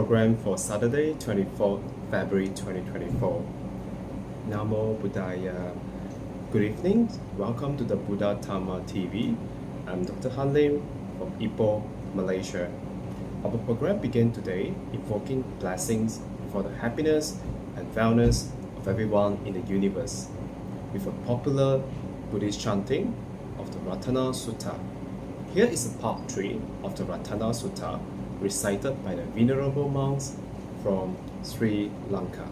program for Saturday, 24th February 2024. Namo Buddhaya. Good evening. Welcome to the Buddha Dhamma TV. I'm Dr. Han Lim from Ipoh, Malaysia. Our program begins today invoking blessings for the happiness and wellness of everyone in the universe with a popular Buddhist chanting of the Ratana Sutta. Here is a part 3 of the Ratana Sutta recited by the venerable monks from Sri Lanka.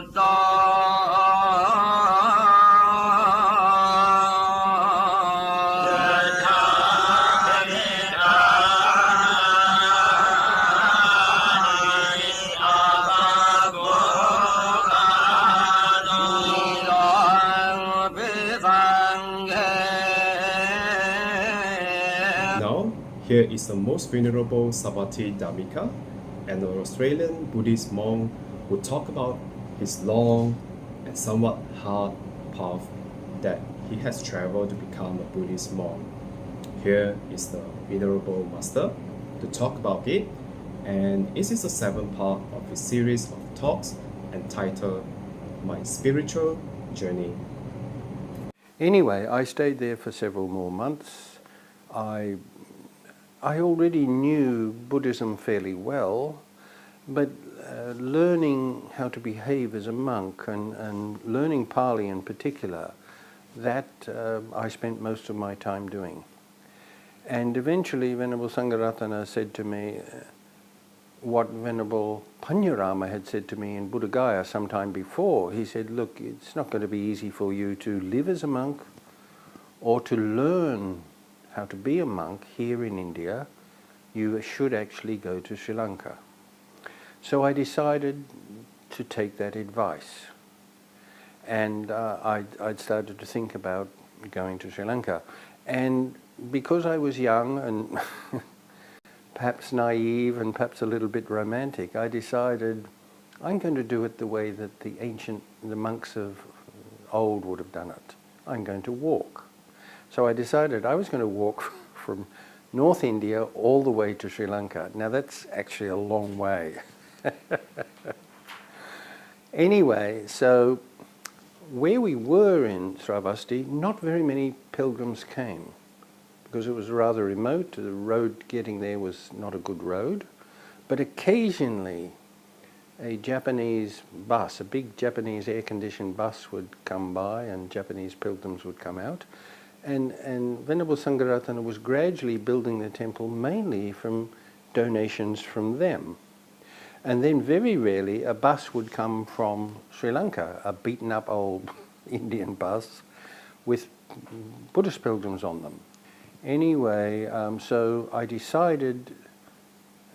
Now, here is the most venerable Sabati Dhammika, an Australian Buddhist monk who talk about his long and somewhat hard path that he has traveled to become a Buddhist monk. Here is the venerable master to talk about it, and this is the seventh part of a series of talks entitled My Spiritual Journey. Anyway, I stayed there for several more months. I already knew Buddhism fairly well, but learning how to behave as a monk and learning Pali in particular, that I spent most of my time doing. And eventually Venerable Sangharatana said to me what Venerable Panyarama had said to me in Buddha Gaya some time before. He said, look, it's not going to be easy for you to live as a monk or to learn how to be a monk here in India. You should actually go to Sri Lanka. So I decided to take that advice. And I'd started to think about going to Sri Lanka. And because I was young and perhaps naive and perhaps a little bit romantic, I decided I'm going to do it the way that the monks of old would have done it. I'm going to walk. So I decided I was going to walk from North India all the way to Sri Lanka. Now that's actually a long way. Anyway, so where we were in Sravasti, not very many pilgrims came because it was rather remote. The road getting there was not a good road. But occasionally a Japanese bus, a big Japanese air-conditioned bus would come by and Japanese pilgrims would come out. And Venerable Sangharatana was gradually building the temple mainly from donations from them. And then very rarely a bus would come from Sri Lanka, a beaten up old Indian bus with Buddhist pilgrims on them. Anyway, so I decided,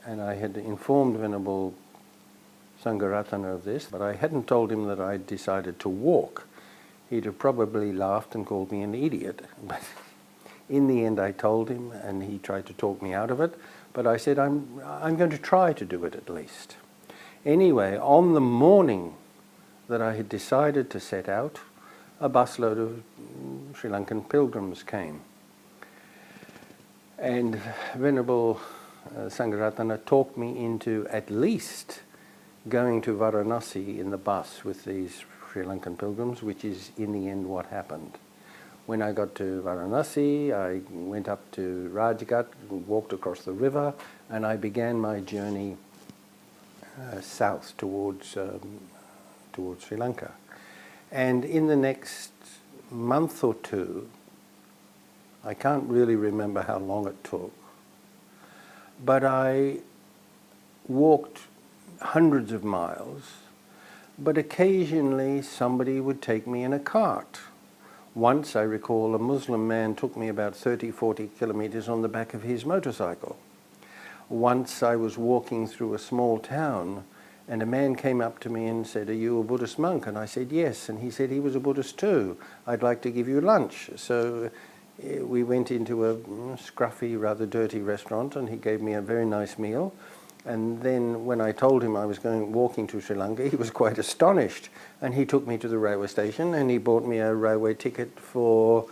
and I had informed Venerable Sangharatana of this, but I hadn't told him that I decided to walk. He'd have probably laughed and called me an idiot. But in the end I told him, and he tried to talk me out of it. But I said, I'm going to try to do it at least. Anyway, on the morning that I had decided to set out, a busload of Sri Lankan pilgrims came. And Venerable Sangharatana talked me into at least going to Varanasi in the bus with these Sri Lankan pilgrims, which is in the end what happened. When I got to Varanasi, I went up to Rajghat, walked across the river, and I began my journey south towards Sri Lanka. And in the next month or two, I can't really remember how long it took, but I walked hundreds of miles, but occasionally somebody would take me in a cart. Once, I recall, a Muslim man took me about 30-40 kilometers on the back of his motorcycle. Once I was walking through a small town and a man came up to me and said, "Are you a Buddhist monk?" And I said, "Yes." And he said he was a Buddhist too. "I'd like to give you lunch." So we went into a scruffy, rather dirty restaurant and he gave me a very nice meal. And then when I told him I was walking to Sri Lanka, he was quite astonished. And he took me to the railway station and he bought me a railway ticket for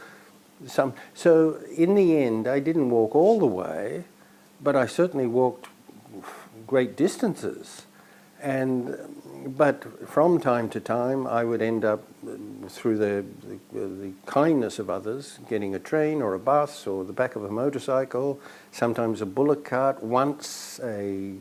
some... So in the end, I didn't walk all the way, but I certainly walked great distances. But from time to time, I would end up, through the kindness of others, getting a train or a bus or the back of a motorcycle, sometimes a bullock cart, once a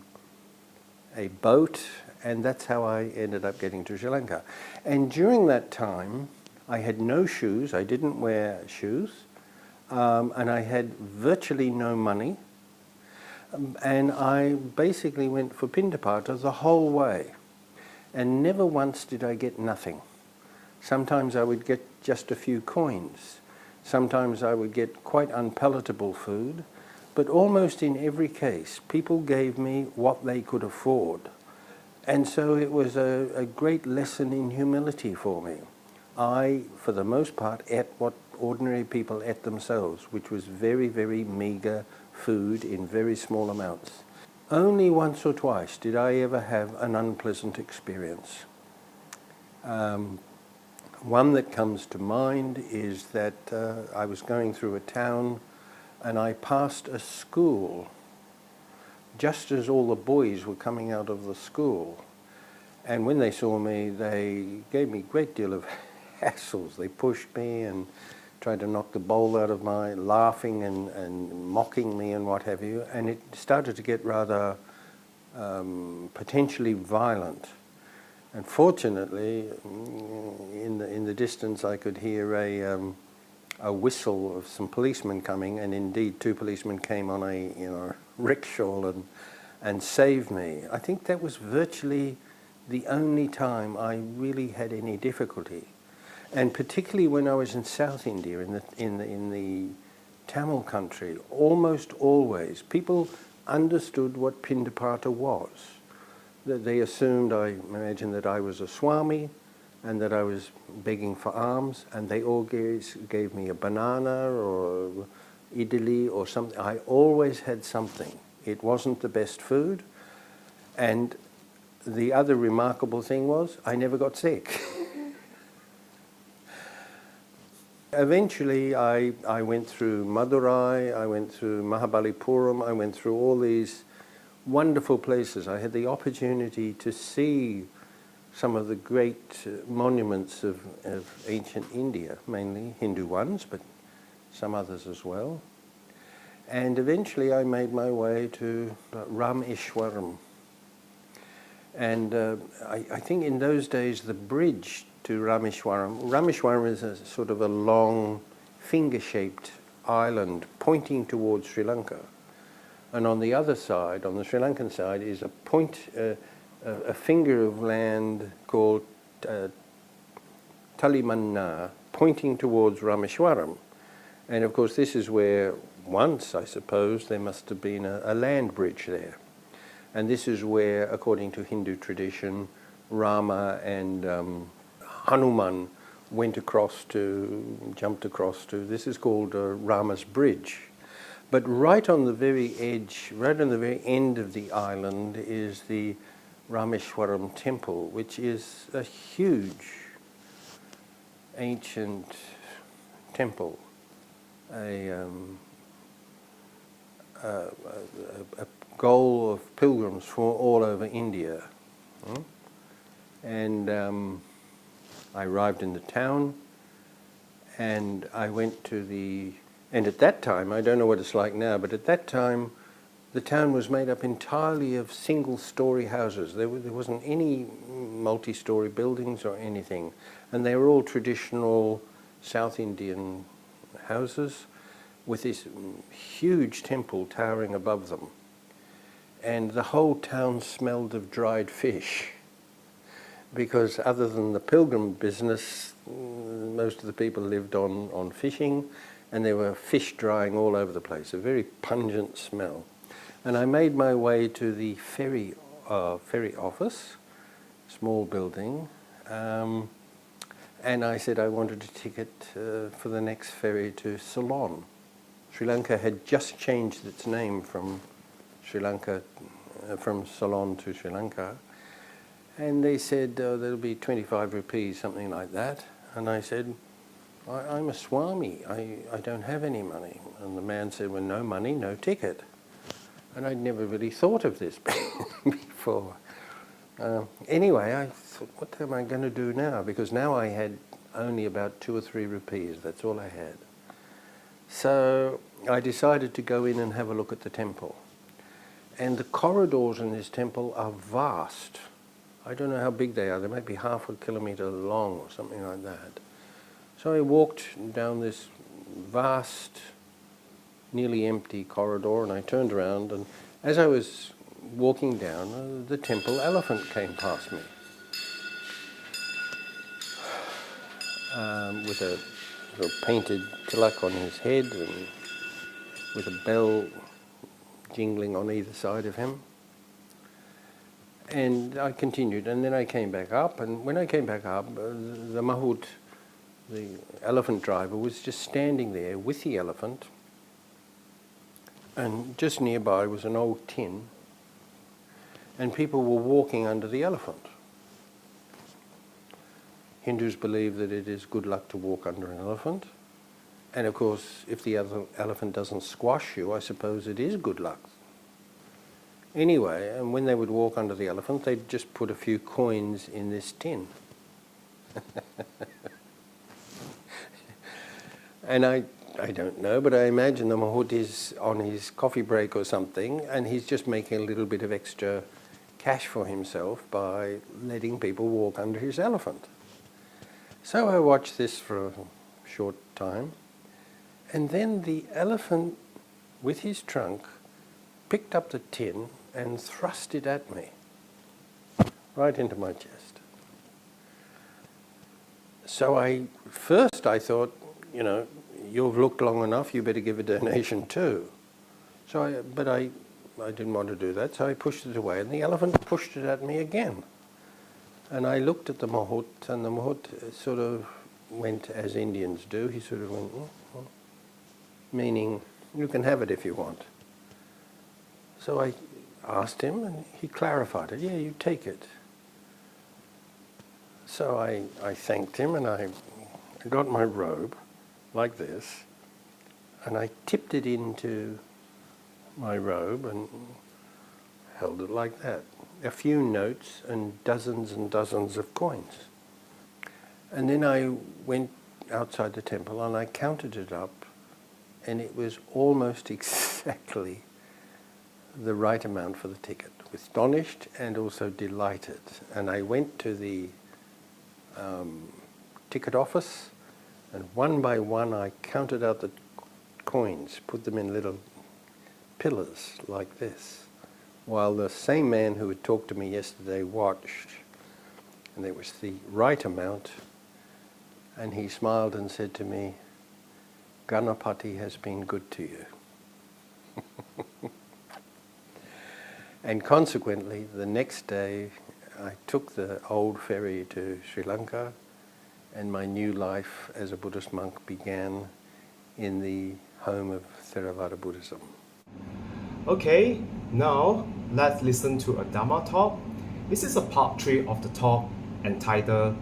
boat, and that's how I ended up getting to Sri Lanka. And during that time, I had no shoes, I didn't wear shoes, and I had virtually no money. And I basically went for Pindapata the whole way. And never once did I get nothing. Sometimes I would get just a few coins. Sometimes I would get quite unpalatable food. But almost in every case, people gave me what they could afford. And so it was a great lesson in humility for me. I, for the most part, ate what ordinary people ate themselves, which was very, very meagre food in very small amounts. Only once or twice did I ever have an unpleasant experience. One that comes to mind is that I was going through a town and I passed a school just as all the boys were coming out of the school. And when they saw me, they gave me a great deal of hassles. They pushed me and tried to knock the bowl out of my, laughing and mocking me and what have you. And it started to get rather potentially violent. And fortunately, in the distance, I could hear a whistle of some policemen coming, and indeed 2 policemen came on a rickshaw and saved me. I think that was virtually the only time I really had any difficulty, and particularly when I was in South India, in the Tamil country, almost always people understood what Pindapata was. That they assumed, I imagine, that I was a Swami and that I was begging for alms, and they always gave me a banana or idli or something. I always had something. It wasn't the best food, and the other remarkable thing was I never got sick. Eventually I went through Madurai, I went through Mahabalipuram, I went through all these wonderful places. I had the opportunity to see some of the great monuments of ancient India, mainly Hindu ones, but some others as well. And eventually I made my way to Rameshwaram. And I think in those days the bridge to Rameshwaram is a sort of a long finger-shaped island pointing towards Sri Lanka. And on the other side, on the Sri Lankan side, is a finger of land called Talimanna, pointing towards Rameshwaram. And of course this is where once, I suppose, there must have been a land bridge there. And this is where, according to Hindu tradition, Rama and Hanuman jumped across to, this is called Rama's Bridge. But right on the very edge, right on the very end of the island is the Rameshwaram temple, which is a huge ancient temple, a goal of pilgrims from all over India. And I arrived in the town, and I went to and at that time, I don't know what it's like now, but at that time the town was made up entirely of single-story houses. There wasn't any multi-story buildings or anything, and they were all traditional South Indian houses with this huge temple towering above them. And the whole town smelled of dried fish, because other than the pilgrim business, most of the people lived on fishing, and there were fish drying all over the place, a very pungent smell. And I made my way to the ferry office, small building, and I said I wanted a ticket for the next ferry to Ceylon. Sri Lanka had just changed its name from Ceylon to Sri Lanka, and they said there'll be 25 rupees, something like that. And I said, I'm a Swami, I don't have any money. And the man said, well, no money, no ticket. And I'd never really thought of this before. Anyway, I thought, what am I going to do now? Because now I had only about 2 or 3 rupees, that's all I had. So I decided to go in and have a look at the temple. And the corridors in this temple are vast. I don't know how big they are. They might be half a kilometre long or something like that. So I walked down this vast, nearly empty corridor, and I turned around, and as I was walking down, the temple elephant came past me. with a sort of painted tilak on his head and with a bell jingling on either side of him. And I continued, and then I came back up, and when I came back up, the mahout, the elephant driver, was just standing there with the elephant, and just nearby was an old tin, and people were walking under the elephant. Hindus believe that it is good luck to walk under an elephant, and of course, if the elephant doesn't squash you, I suppose it is good luck. Anyway, and when they would walk under the elephant, they'd just put a few coins in this tin. And I don't know, but I imagine the mahout is on his coffee break or something, and he's just making a little bit of extra cash for himself by letting people walk under his elephant. So I watched this for a short time, and then the elephant, with his trunk, picked up the tin and thrust it at me, right into my chest. So first I thought, you know, you've looked long enough, you better give a donation too. But I didn't want to do that, so I pushed it away, and the elephant pushed it at me again. And I looked at the mahout, and the mahout sort of went as Indians do. He sort of went, meaning, you can have it if you want. So I asked him, and he clarified it. Yeah, you take it. So I thanked him, and I got my robe like this, and I tipped it into my robe and held it like that. A few notes and dozens of coins. And then I went outside the temple and I counted it up, and it was almost exactly the right amount for the ticket. Astonished and also delighted. And I went to the ticket office, and one by one I counted out the coins, put them in little pillars like this, while the same man who had talked to me yesterday watched, and it was the right amount, and he smiled and said to me, "Ganapati has been good to you." And consequently, the next day, I took the old ferry to Sri Lanka, and my new life as a Buddhist monk began in the home of Theravada Buddhism. Okay, now let's listen to a Dharma talk. This is a part 3 of the talk entitled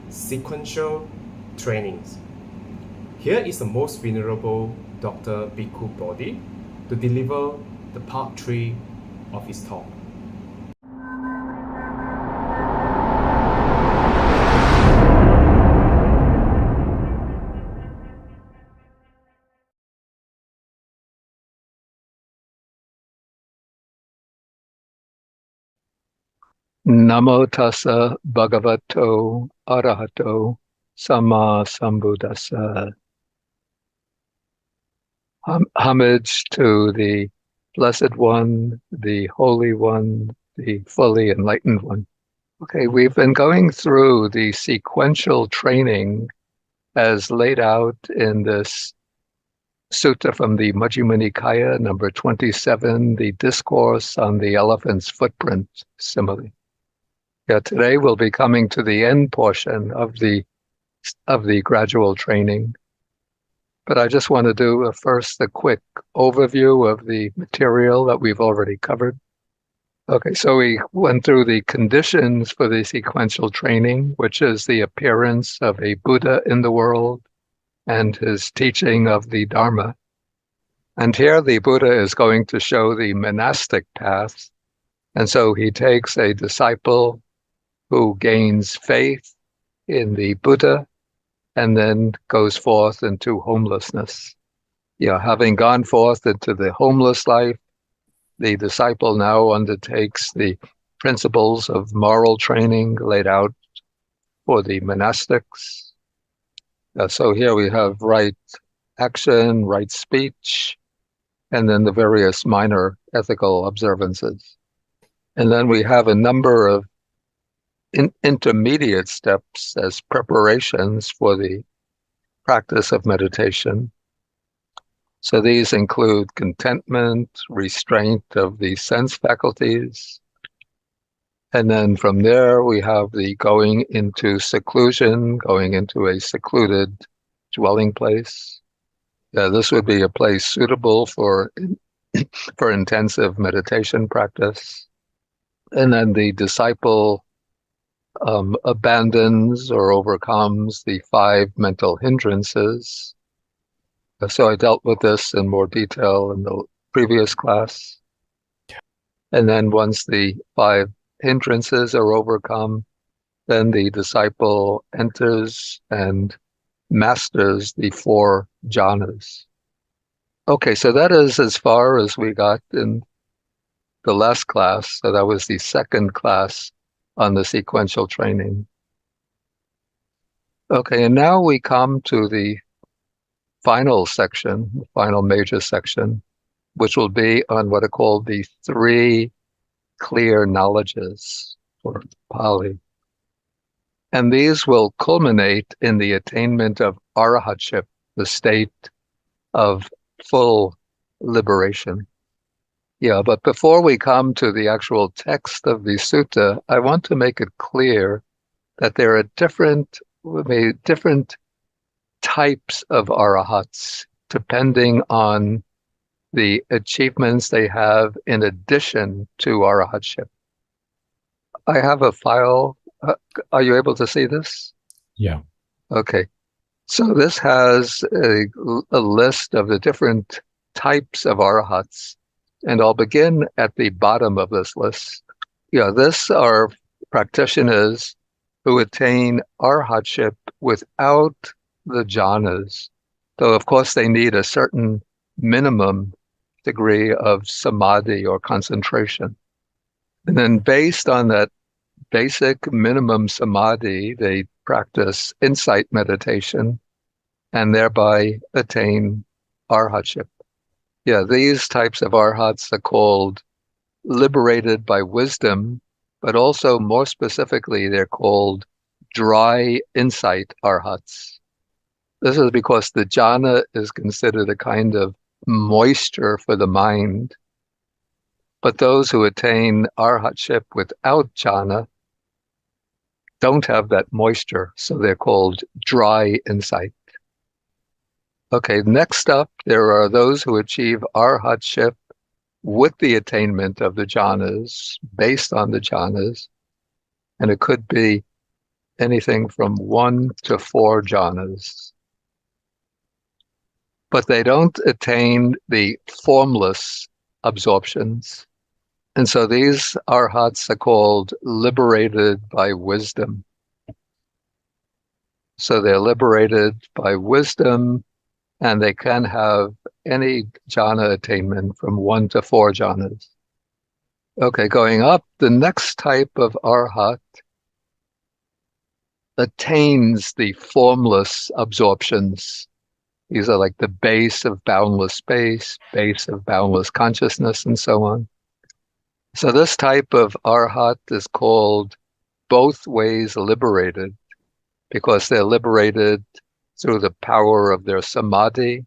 Sequential Trainings. Here is the most venerable Dr. Bhikkhu Bodhi to deliver the part 3 of his talk. Namo tassa bhagavato arahato sama sambuddhassa. Homage to the Blessed One, the Holy One, the fully enlightened one. Okay, we've been going through the sequential training as laid out in this sutta from the Majjhima Nikaya, number 27, the discourse on the elephant's footprint simile. Yeah, today we'll be coming to the end portion of the gradual training. But I just want to do first a quick overview of the material that we've already covered. Okay, so we went through the conditions for the sequential training, which is the appearance of a Buddha in the world and his teaching of the Dharma. And here the Buddha is going to show the monastic path. And so he takes a disciple who gains faith in the Buddha and then goes forth into homelessness. Having gone forth into the homeless life, the disciple now undertakes the principles of moral training laid out for the monastics. So here we have right action, right speech, and then the various minor ethical observances. And then we have a number of intermediate steps as preparations for the practice of meditation. So these include contentment, restraint of the sense faculties. And then from there, we have the going into seclusion, going into a secluded dwelling place. This would be a place suitable for intensive meditation practice. And then the disciple abandons or overcomes the 5 mental hindrances. So I dealt with this in more detail in the previous class. And then once the 5 hindrances are overcome, then the disciple enters and masters the 4 jhanas. Okay, so that is as far as we got in the last class. So that was the second class on the sequential training. Okay, and now we come to the final section, the final major section, which will be on what are called the 3 clear knowledges, or Pali. And these will culminate in the attainment of arahatship, the state of full liberation. But before we come to the actual text of the sutta, I want to make it clear that there are different types of arahats depending on the achievements they have in addition to arahatship. I have a file. Are you able to see this? Yeah. Okay. So this has a list of the different types of arahats, and I'll begin at the bottom of this list. This are practitioners who attain arhatship without the jhanas, though of course they need a certain minimum degree of samadhi or concentration. And then based on that basic minimum samadhi, they practice insight meditation and thereby attain arhatship. These types of arhats are called liberated by wisdom, but also more specifically, they're called dry insight arhats. This is because the jhana is considered a kind of moisture for the mind. But those who attain arhatship without jhana don't have that moisture, so they're called dry insight. Okay, next up, there are those who achieve arhatship with the attainment of the jhanas, based on the jhanas, and it could be anything from 1 to 4 jhanas. But they don't attain the formless absorptions. And so these arhats are called liberated by wisdom. So they're liberated by wisdom, and they can have any jhana attainment from 1 to 4 jhanas. Okay, going up, the next type of arhat attains the formless absorptions. These are like the base of boundless space, base of boundless consciousness, and so on. So this type of arhat is called both ways liberated, because they're liberated through the power of their samadhi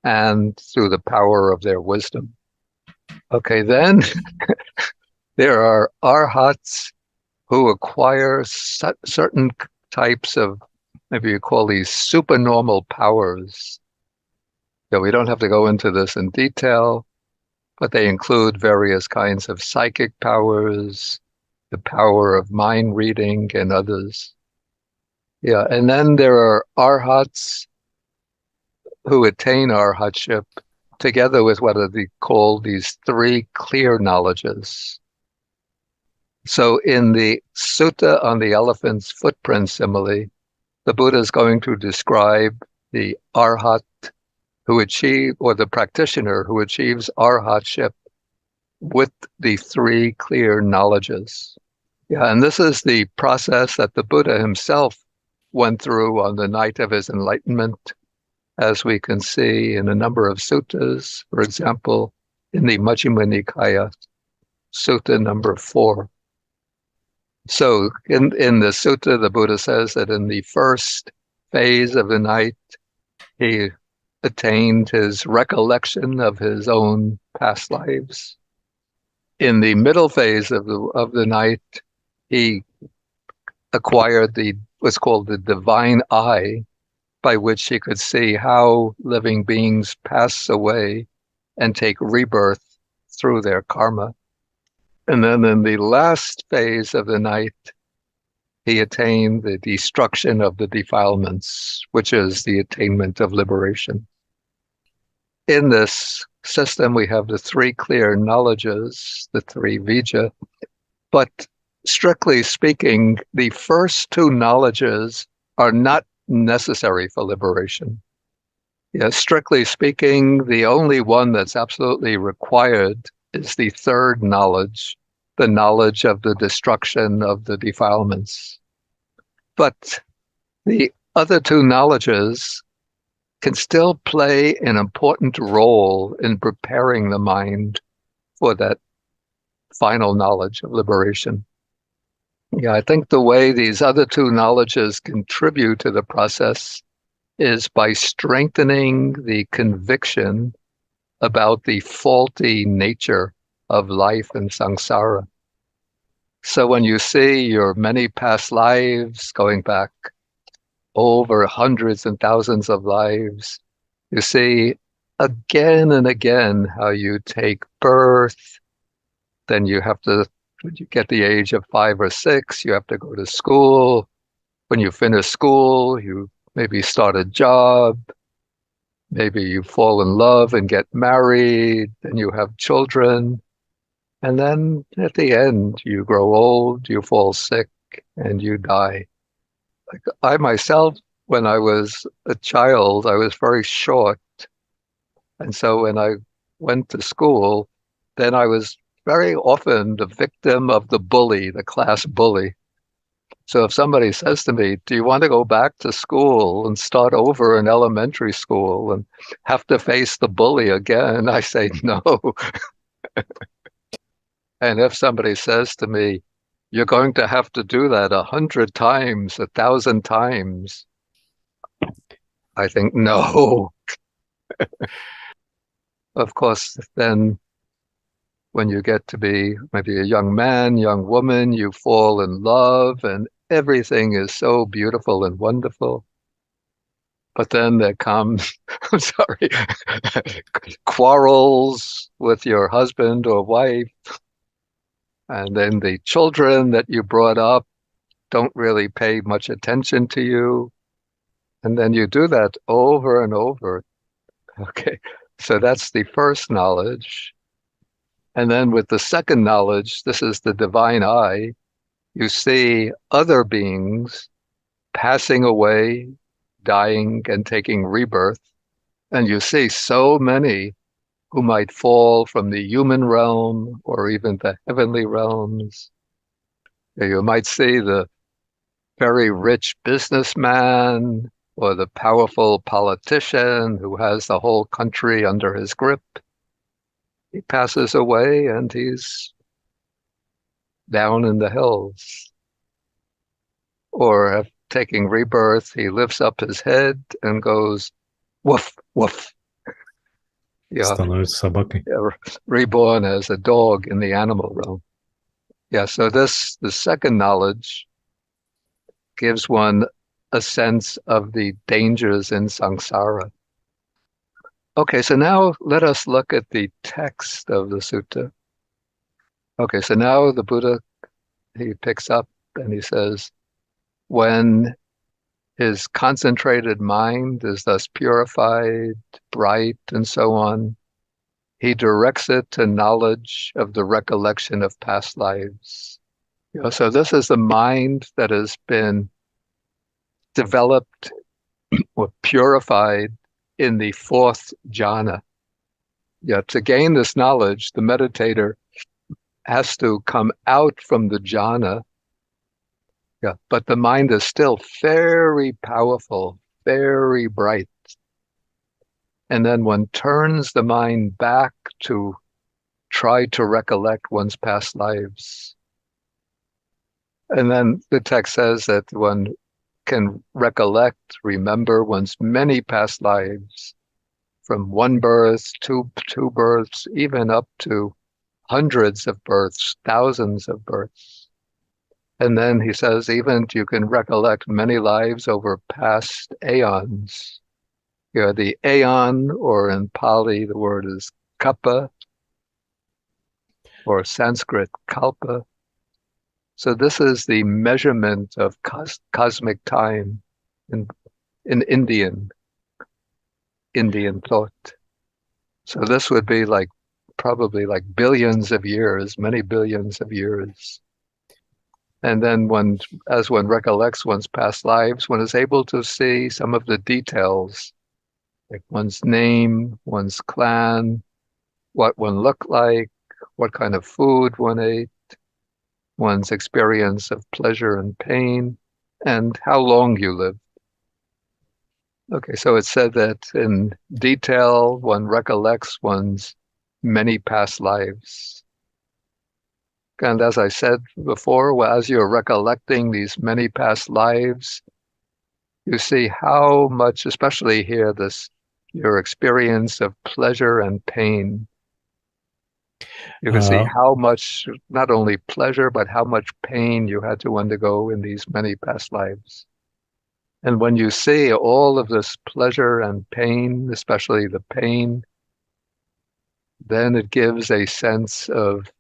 and through the power of their wisdom. Okay, then there are arhats who acquire certain types of, maybe you call these supernormal powers. We don't have to go into this in detail, but they include various kinds of psychic powers, the power of mind reading, and others. And then there are arhats who attain arhatship together with what are called these 3 clear knowledges. So in the Sutta on the Elephant's Footprint simile, the Buddha is going to describe the arhat or the practitioner who achieves arhatship with the 3 clear knowledges. And this is the process that the Buddha himself went through on the night of his enlightenment, as we can see in a number of suttas. For example, in the Majjhima Nikaya, Sutta number 4. So in the sutta, the Buddha says that in the first phase of the night, he attained his recollection of his own past lives. In the middle phase of the night, he acquired what's called the divine eye, by which he could see how living beings pass away and take rebirth through their karma. And then in the last phase of the night, he attained the destruction of the defilements, which is the attainment of liberation. In this system, we have the three clear knowledges, the three vijja, but strictly speaking, the first two knowledges are not necessary for liberation. Yeah, strictly speaking, the only one that's absolutely required is the third knowledge, the knowledge of the destruction of the defilements. But the other two knowledges can still play an important role in preparing the mind for that final knowledge of liberation. Yeah, I think the way these other two knowledges contribute to the process is by strengthening the conviction about the faulty nature of life in samsara. So when you see your many past lives going back over hundreds and thousands of lives, you see again and again how you take birth, then you have to, when you get the age of 5 or 6, you have to go to school. When you finish school, you maybe start a job, maybe you fall in love and get married, and you have children. And then at the end, you grow old, you fall sick, and you die. Like I myself, when I was a child, I was very short. And so when I went to school, then I was very often the victim of the bully, the class bully. So if somebody says to me, do you want to go back to school and start over in elementary school and have to face the bully again? I say no. And if somebody says to me, you're going to have to do that 100 times, 1,000 times, I think no. Of course, then when you get to be maybe a young man, young woman, you fall in love and everything is so beautiful and wonderful. But then there comes, I'm sorry, quarrels with your husband or wife. And then the children that you brought up don't really pay much attention to you. And then you do that over and over. Okay. So that's the first knowledge. And then with the second knowledge, this is the divine eye, you see other beings passing away, dying, and taking rebirth. And you see so many who might fall from the human realm or even the heavenly realms. You might see the very rich businessman or the powerful politician who has the whole country under his grip. He passes away and he's down in the hills. Or taking rebirth, he lifts up his head and goes, woof, woof. Yeah, reborn as a dog in the animal realm. Yeah, so the second knowledge gives one a sense of the dangers in samsara. Okay, so now let us look at the text of the sutta. Okay, so now the Buddha, he picks up and he says, when his concentrated mind is thus purified, bright, and so on, he directs it to knowledge of the recollection of past lives. So this is a mind that has been developed or purified in the fourth jhana. To gain this knowledge, the meditator has to come out from the jhana. But the mind is still very powerful, very bright. And then one turns the mind back to try to recollect one's past lives. And then the text says that one can recollect, remember one's many past lives, from one birth to two births, even up to hundreds of births, thousands of births. And then he says, even you can recollect many lives over past aeons. The aeon, or in Pali, the word is kappa, or Sanskrit kalpa. So this is the measurement of cosmic time in Indian thought. So this would be like probably like billions of years, many billions of years. And then as one recollects one's past lives, one is able to see some of the details, like one's name, one's clan, what one looked like, what kind of food one ate, one's experience of pleasure and pain, and how long you lived. Okay, so it said that in detail, one recollects one's many past lives. And as I said before, well, as you're recollecting these many past lives, you see how much, especially here, your experience of pleasure and pain. You can see how much, not only pleasure, but how much pain you had to undergo in these many past lives. And when you see all of this pleasure and pain, especially the pain, then it gives a sense of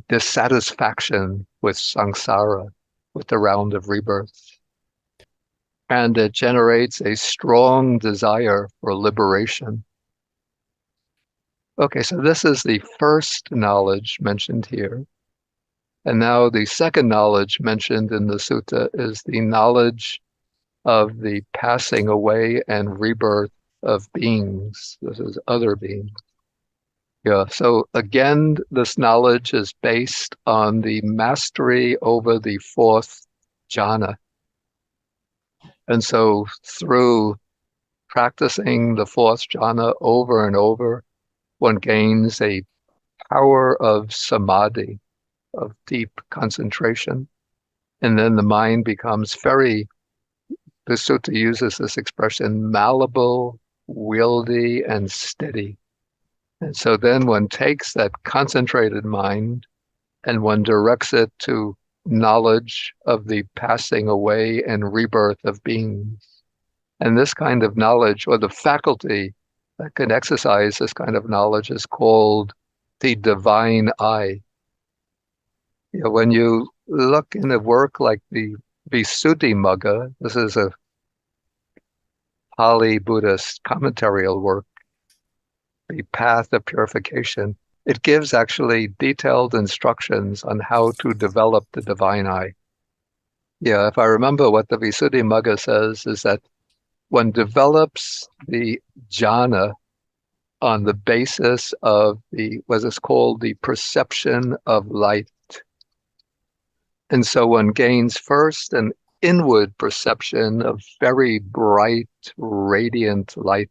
dissatisfaction with samsara, with the round of rebirth. And it generates a strong desire for liberation. Okay, so this is the first knowledge mentioned here. And now the second knowledge mentioned in the sutta is the knowledge of the passing away and rebirth of beings. This is other beings. Yeah, so again, this knowledge is based on the mastery over the fourth jhana. And so through practicing the fourth jhana over and over, one gains a power of samadhi, of deep concentration. And then the mind becomes the sutta uses this expression, malleable, wieldy, and steady. And so then one takes that concentrated mind and one directs it to knowledge of the passing away and rebirth of beings. And this kind of knowledge, or the faculty that can exercise this kind of knowledge, is called the divine eye. When you look in a work like the Visuddhimagga, this is a Pali Buddhist commentarial work, the path of purification, it gives actually detailed instructions on how to develop the divine eye. Yeah, if I remember what the Visuddhimagga says is that one develops the jhana on the basis of what is called the perception of light. And so one gains first an inward perception of very bright, radiant light.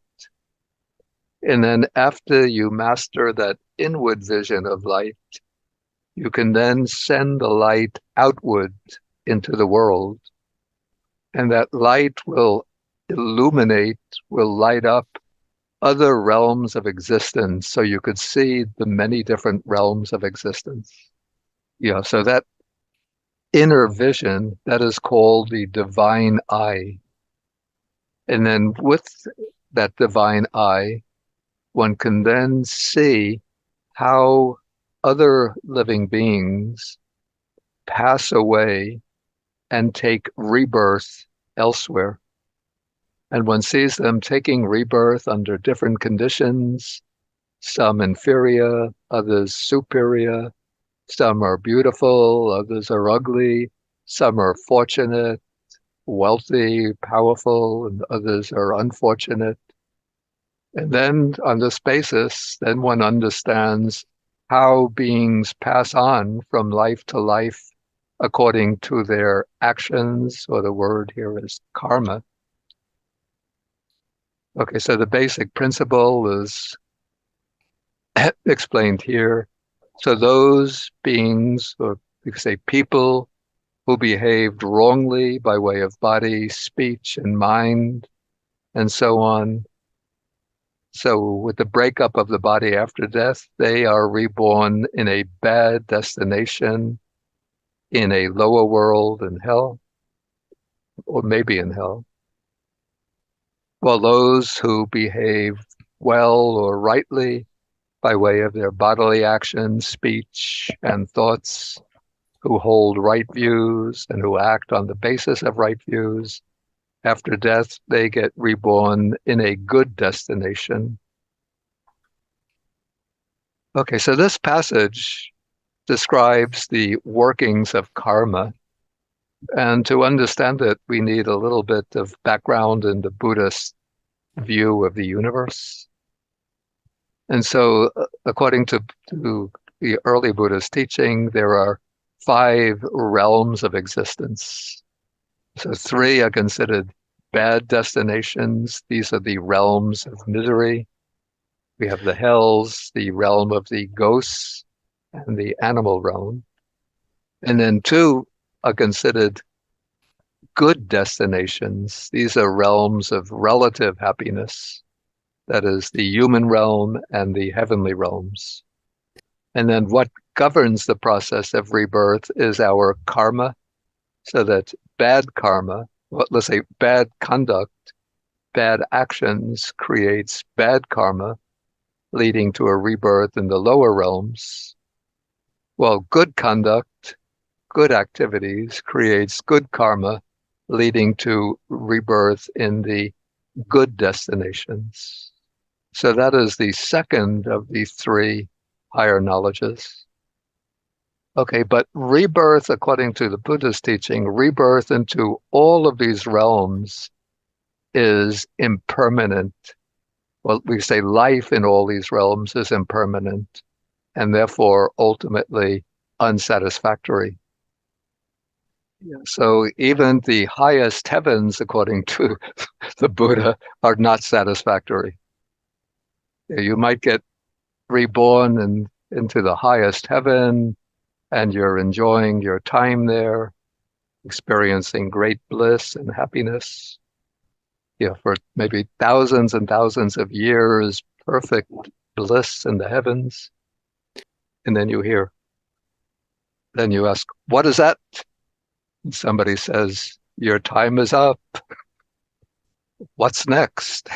And then after you master that inward vision of light, you can then send the light outward into the world. And that light will illuminate, will light up other realms of existence. So you could see the many different realms of existence. So that inner vision, that is called the divine eye. And then with that divine eye, one can then see how other living beings pass away and take rebirth elsewhere. And one sees them taking rebirth under different conditions, some inferior, others superior, some are beautiful, others are ugly, some are fortunate, wealthy, powerful, and others are unfortunate. And then on this basis, then one understands how beings pass on from life to life according to their actions, or the word here is karma. Okay, so the basic principle is explained here. So those beings, or you could say people, who behaved wrongly by way of body, speech, and mind, and so on. So with the breakup of the body after death, they are reborn in a bad destination, in a lower world in hell, or maybe in hell. While those who behave well or rightly by way of their bodily actions, speech, and thoughts, who hold right views and who act on the basis of right views, after death, they get reborn in a good destination. Okay, so this passage describes the workings of karma. And to understand it, we need a little bit of background in the Buddhist view of the universe. And so, according to the early Buddhist teaching, there are 5 realms of existence. So 3 are considered bad destinations. These are the realms of misery. We have the hells, the realm of the ghosts, and the animal realm. And then 2 are considered good destinations. These are realms of relative happiness. That is the human realm and the heavenly realms. And then what governs the process of rebirth is our karma, so that bad karma, well, let's say bad conduct, bad actions creates bad karma, leading to a rebirth in the lower realms. Well, good conduct, good activities creates good karma, leading to rebirth in the good destinations. So that is the second of the 3 higher knowledges. Okay, but rebirth, according to the Buddhist teaching, rebirth into all of these realms is impermanent. Well, we say life in all these realms is impermanent and therefore ultimately unsatisfactory. So even the highest heavens, according to the Buddha, are not satisfactory. You might get reborn into the highest heaven, and you're enjoying your time there, experiencing great bliss and happiness, for maybe thousands and thousands of years, perfect bliss in the heavens. And then you ask, what is that? And somebody says, your time is up. What's next?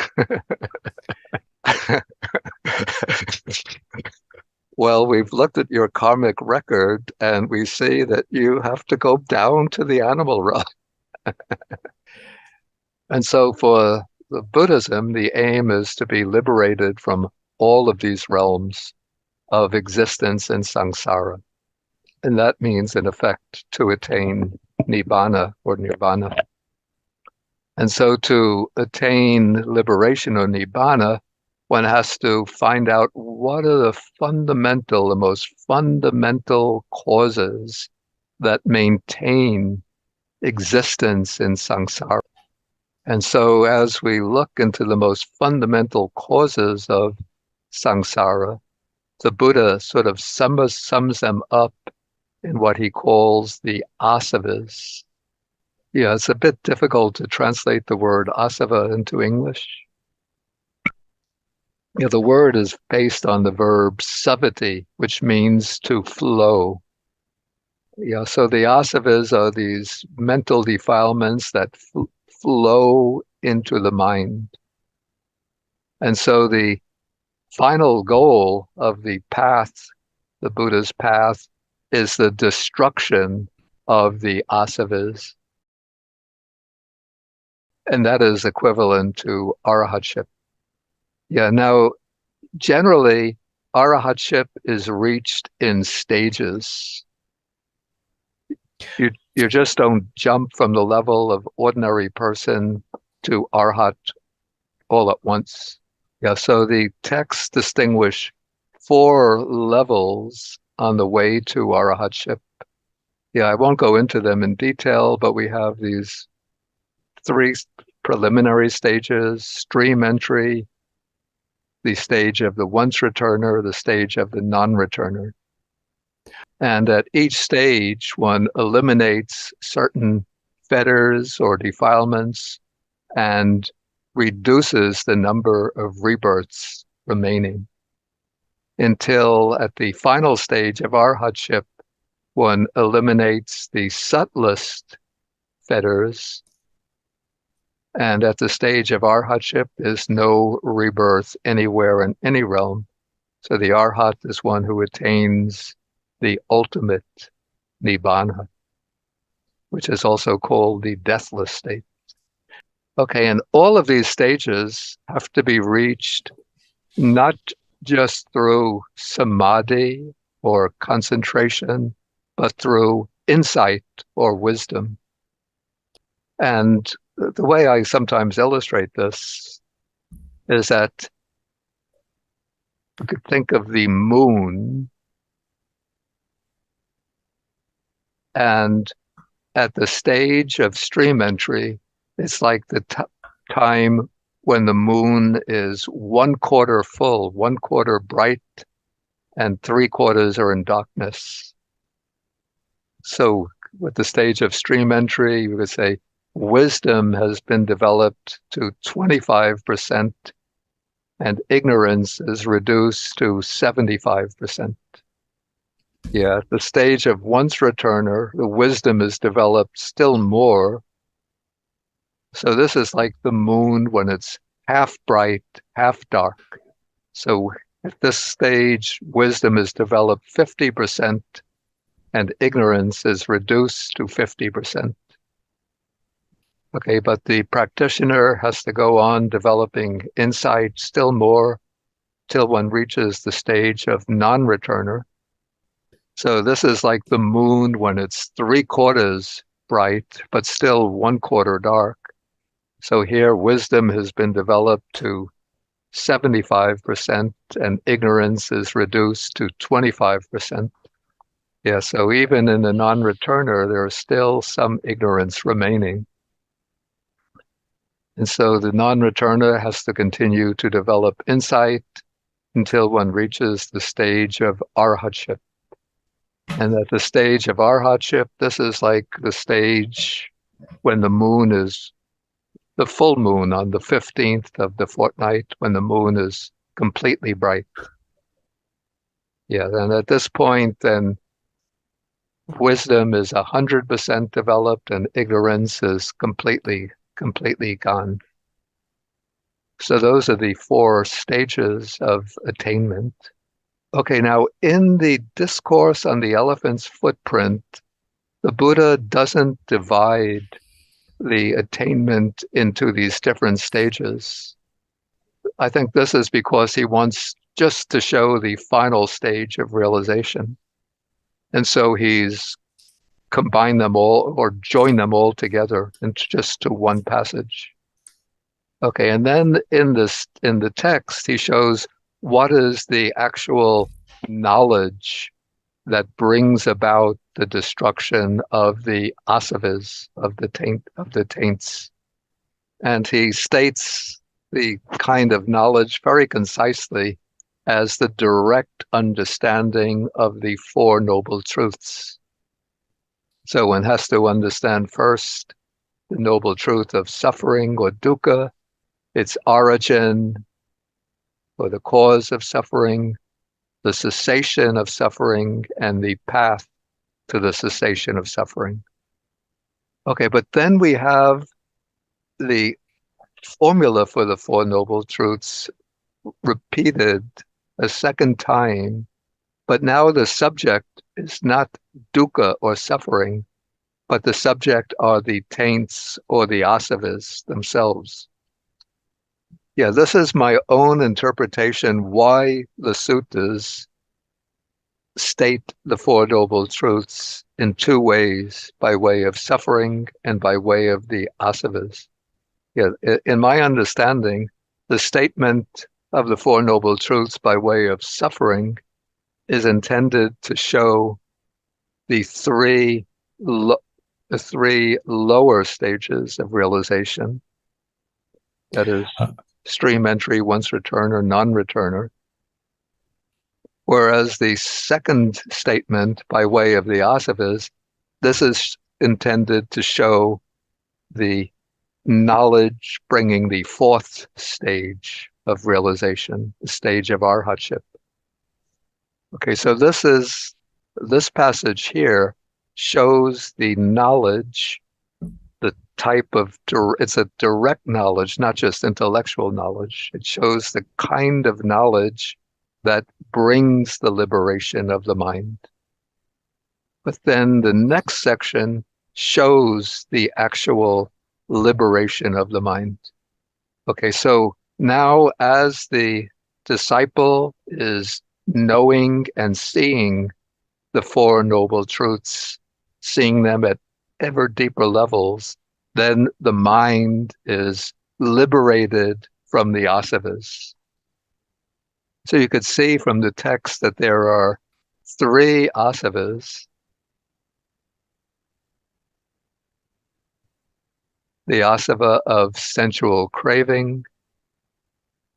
Well, we've looked at your karmic record and we see that you have to go down to the animal realm. And so for the Buddhism, the aim is to be liberated from all of these realms of existence in samsara. And that means, in effect, to attain nibbana or nirvana. And so to attain liberation or nibbana, one has to find out what are the most fundamental causes that maintain existence in samsara. And so as we look into the most fundamental causes of samsara, the Buddha sort of sums them up in what he calls the asavas. Yeah, it's a bit difficult to translate the word asava into English. The word is based on the verb savati, which means to flow. So the asavas are these mental defilements that flow into the mind. And so the final goal of the path, the Buddha's path, is the destruction of the asavas. And that is equivalent to arahatship. Now, generally, arahatship is reached in stages. You just don't jump from the level of ordinary person to arhat all at once. So the texts distinguish 4 levels on the way to arahatship. I won't go into them in detail, but we have these 3 preliminary stages: stream entry, the stage of the once returner, the stage of the non-returner. And at each stage, one eliminates certain fetters or defilements and reduces the number of rebirths remaining until at the final stage of arhatship, one eliminates the subtlest fetters. And at the stage of arhatship, there's no rebirth anywhere in any realm. So the arhat is one who attains the ultimate nibbana, which is also called the deathless state. Okay, and all of these stages have to be reached not just through samadhi or concentration, but through insight or wisdom. And the way I sometimes illustrate this is that you could think of the moon, and at the stage of stream entry, it's like the time when the moon is 1/4 full, 1/4 bright, and 3/4 are in darkness. So with the stage of stream entry, you would say wisdom has been developed to 25% and ignorance is reduced to 75%. Yeah, at the stage of once returner, the wisdom is developed still more. So this is like the moon when it's half bright, half dark. So at this stage, wisdom is developed 50% and ignorance is reduced to 50%. Okay, but the practitioner has to go on developing insight still more till one reaches the stage of non-returner. So this is like the moon when it's 3/4 bright, but still 1/4 dark. So here wisdom has been developed to 75% and ignorance is reduced to 25%. Yeah, so even in the non-returner, there is still some ignorance remaining. And so the non-returner has to continue to develop insight until one reaches the stage of arhatship. And at the stage of arhatship, this is like the stage when the moon is the full moon on the 15th of the fortnight, when the moon is completely bright. Yeah, and at this point, then wisdom is 100% developed and ignorance is completely gone. So those are the 4 stages of attainment. Okay, now in the discourse on the elephant's footprint, the Buddha doesn't divide the attainment into these different stages. I think this is because he wants just to show the final stage of realization. And so he's combined them all or joined them all together into just to one passage. Okay, and then in the text, he shows what is the actual knowledge that brings about the destruction of the asavas, of the taints. And he states the kind of knowledge very concisely as the direct understanding of the 4 noble truths. So one has to understand first the noble truth of suffering or dukkha, its origin or the cause of suffering, the cessation of suffering, and the path to the cessation of suffering. Okay, but then we have the formula for the 4 noble truths repeated a second time, but now the subject is not dukkha or suffering, but the subject are the taints or the asavas themselves. Yeah, this is my own interpretation why the suttas state the 4 noble truths in 2 ways, by way of suffering and by way of the asavas. Yeah, in my understanding, the statement of the 4 noble truths by way of suffering is intended to show the 3 lower stages of realization. That is stream entry, once returner, non-returner. Whereas the second statement, by way of the asavas, this is intended to show the knowledge bringing the fourth stage of realization, the stage of arhatship. Okay, so this passage here shows the knowledge, the type of, it's a direct knowledge, not just intellectual knowledge. It shows the kind of knowledge that brings the liberation of the mind. But then the next section shows the actual liberation of the mind. Okay, so now as the disciple is knowing and seeing the Four Noble Truths, seeing them at ever deeper levels, then the mind is liberated from the asavas. So you could see from the text that there are three asavas. The asava of sensual craving,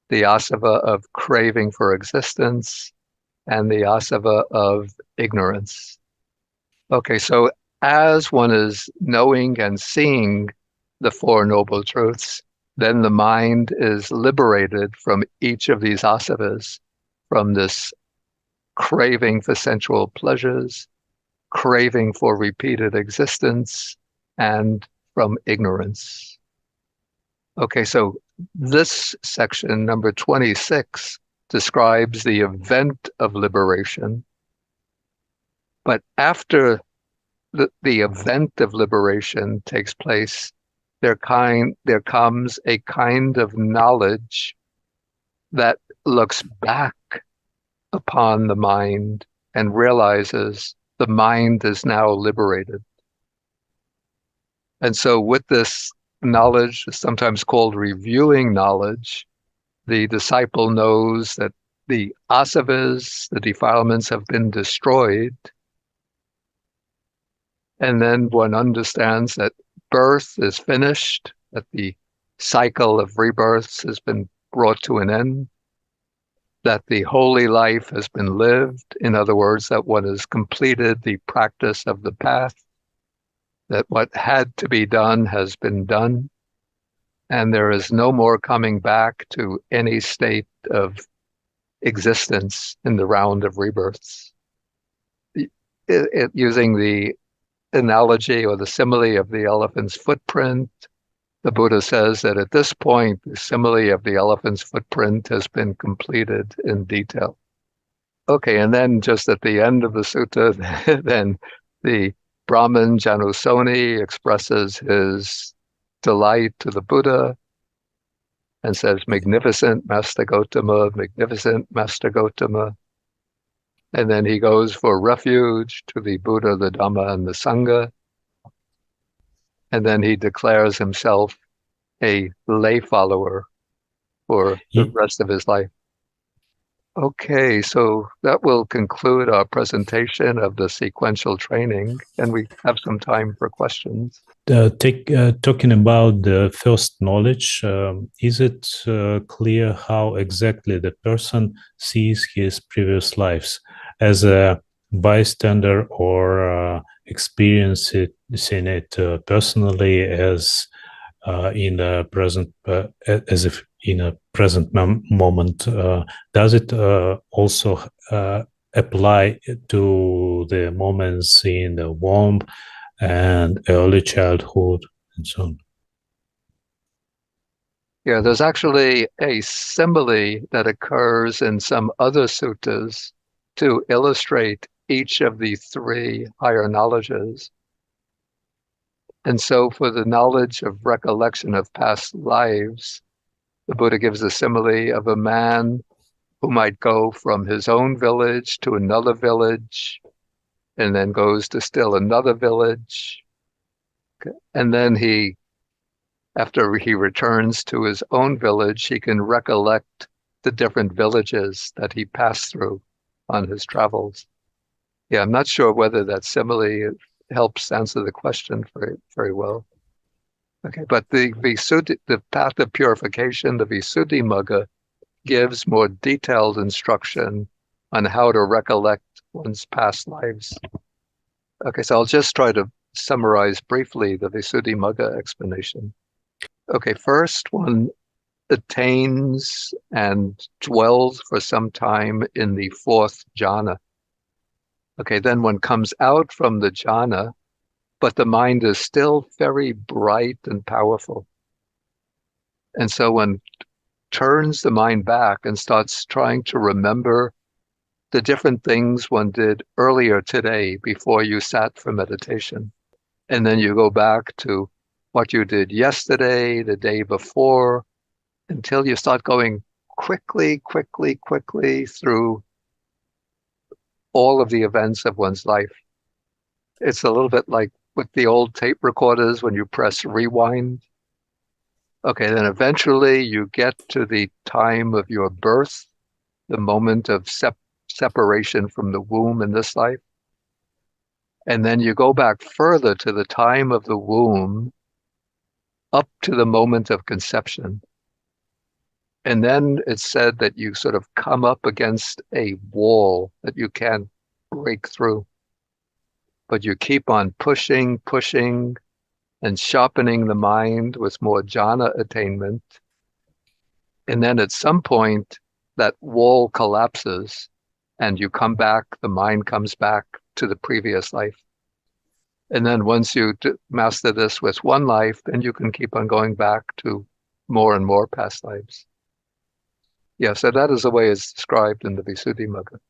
the asava of craving for existence, and the asava of ignorance. Okay, so as one is knowing and seeing the Four Noble Truths, then the mind is liberated from each of these asavas, from this craving for sensual pleasures, craving for repeated existence, and from ignorance. Okay, so this section, number 26, describes the event of liberation. But after the event of liberation takes place, there comes a kind of knowledge that looks back upon the mind and realizes the mind is now liberated. And so with this knowledge, sometimes called reviewing knowledge, the disciple knows that the asavas, the defilements, have been destroyed. And then one understands that birth is finished, that the cycle of rebirths has been brought to an end, that the holy life has been lived. In other words, that one has completed the practice of the path, that what had to be done has been done, and there is no more coming back to any state of existence in the round of rebirths. Using the analogy or the simile of the elephant's footprint, the Buddha says that at this point, the simile of the elephant's footprint has been completed in detail. Okay, and then just at the end of the sutta, then the Brahmin Janusoni expresses his delight to the Buddha and says, "Magnificent Master Gautama, magnificent Master Gautama." And then he goes for refuge to the Buddha, the Dhamma, and the Sangha. And then he declares himself a lay follower for the rest of his life. Okay, so that will conclude our presentation of the sequential training, and we have some time for questions. Talking about the first knowledge, is it clear how exactly the person sees his previous lives, as a bystander or experiencing it personally, as in a present, as if in a present moment? Does it also apply to the moments in the womb and early childhood and so on? Yeah, there's actually a simile that occurs in some other suttas to illustrate each of the three higher knowledges. And so for the knowledge of recollection of past lives, the Buddha gives a simile of a man who might go from his own village to another village, and then goes to still another village. And then after he returns to his own village, he can recollect the different villages that he passed through on his travels. Yeah, I'm not sure whether that simile helps answer the question very, very well. Okay, but the path of purification, the Visuddhimagga, gives more detailed instruction on how to recollect one's past lives. Okay, so I'll just try to summarize briefly the Visuddhimagga explanation. Okay, first one attains and dwells for some time in the fourth jhana. Okay, then one comes out from the jhana, but the mind is still very bright and powerful. And so one turns the mind back and starts trying to remember the different things one did earlier today before you sat for meditation. And then you go back to what you did yesterday, the day before, until you start going quickly through all of the events of one's life. It's a little bit like with the old tape recorders when you press rewind. Okay, then eventually you get to the time of your birth, the moment of separation from the womb in this life. And then you go back further to the time of the womb, up to the moment of conception. And then it's said that you sort of come up against a wall that you can't break through. But you keep on pushing, and sharpening the mind with more jhana attainment. And then at some point, that wall collapses and you come back, the mind comes back to the previous life. And then once you master this with one life, then you can keep on going back to more and more past lives. Yeah, so that is the way it's described in the Visuddhimagga.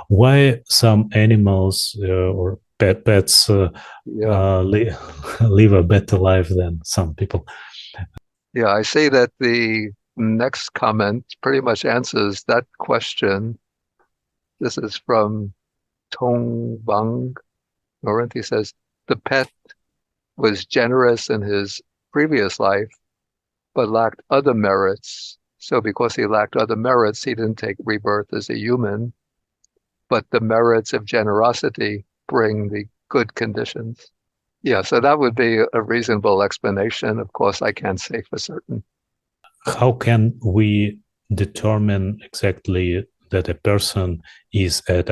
Why some animals or pets live a better life than some people? Yeah, I say that the next comment pretty much answers that question. This is from Tong Bang. Norinthi says, the pet was generous in his previous life, but lacked other merits. So because he lacked other merits, he didn't take rebirth as a human. But the merits of generosity bring the good conditions. Yeah, so that would be a reasonable explanation. Of course, I can't say for certain. How can we determine exactly that a person is at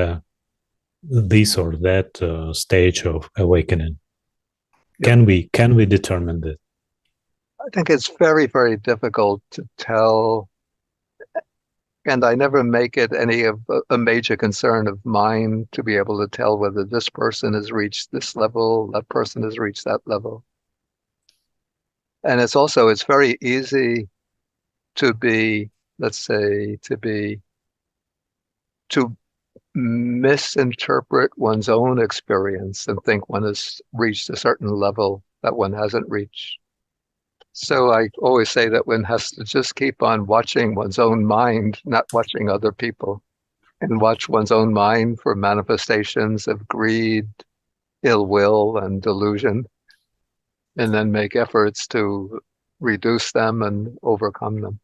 this or that stage of awakening? Yeah. Can we determine that? I think it's very, very difficult to tell. And I never make it any of a major concern of mine to be able to tell whether this person has reached this level, that person has reached that level. And it's very easy to be, let's say, to misinterpret one's own experience and think one has reached a certain level that one hasn't reached. So I always say that one has to just keep on watching one's own mind, not watching other people, and watch one's own mind for manifestations of greed, ill will, and delusion, and then make efforts to reduce them and overcome them.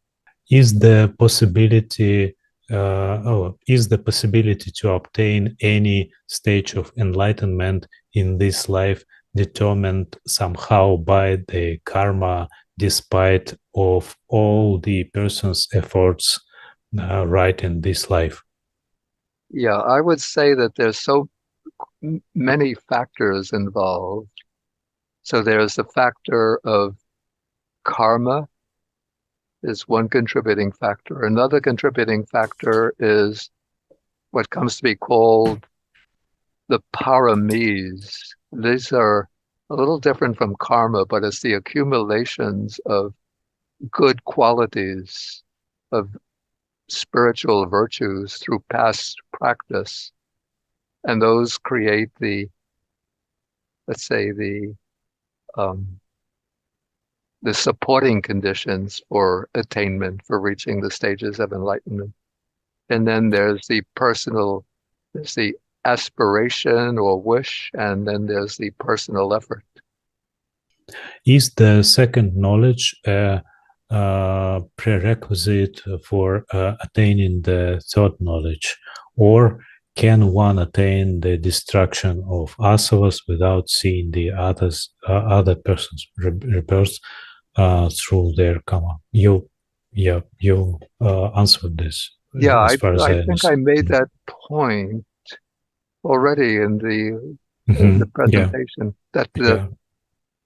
Is the possibility to obtain any stage of enlightenment in this life determined somehow by the karma, despite of all the person's efforts right in this life? Yeah, I would say that there's so many factors involved. So there's the factor of karma is one contributing factor. Another contributing factor is what comes to be called the paramis. These are a little different from karma, but it's the accumulations of good qualities, of spiritual virtues through past practice. And those create the, let's say, the supporting conditions for attainment, for reaching the stages of enlightenment. And then there's the aspiration or wish, and then there's the personal effort. Is the second knowledge a prerequisite for attaining the third knowledge, or can one attain the destruction of asavas without seeing the other person's rebirth through their karma? You answered this Yeah, as far as I I think I understand. made that point already in the Yeah, presentation, that the yeah.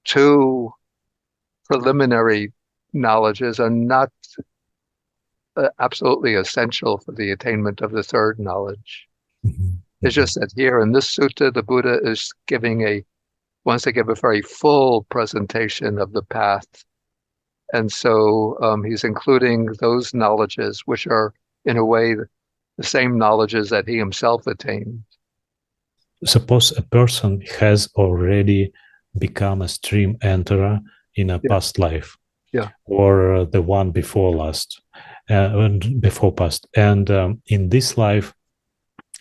two preliminary knowledges are not absolutely essential for the attainment of the third knowledge. Mhm, It's mhm. just that here in this sutta, the Buddha is wants to give a very full presentation of the path. And so he's including those knowledges, which are, in a way, the same knowledges that he himself attained. Suppose a person has already become a stream enterer in a Yeah, past life, yeah, or the one before last, and before past, and in this life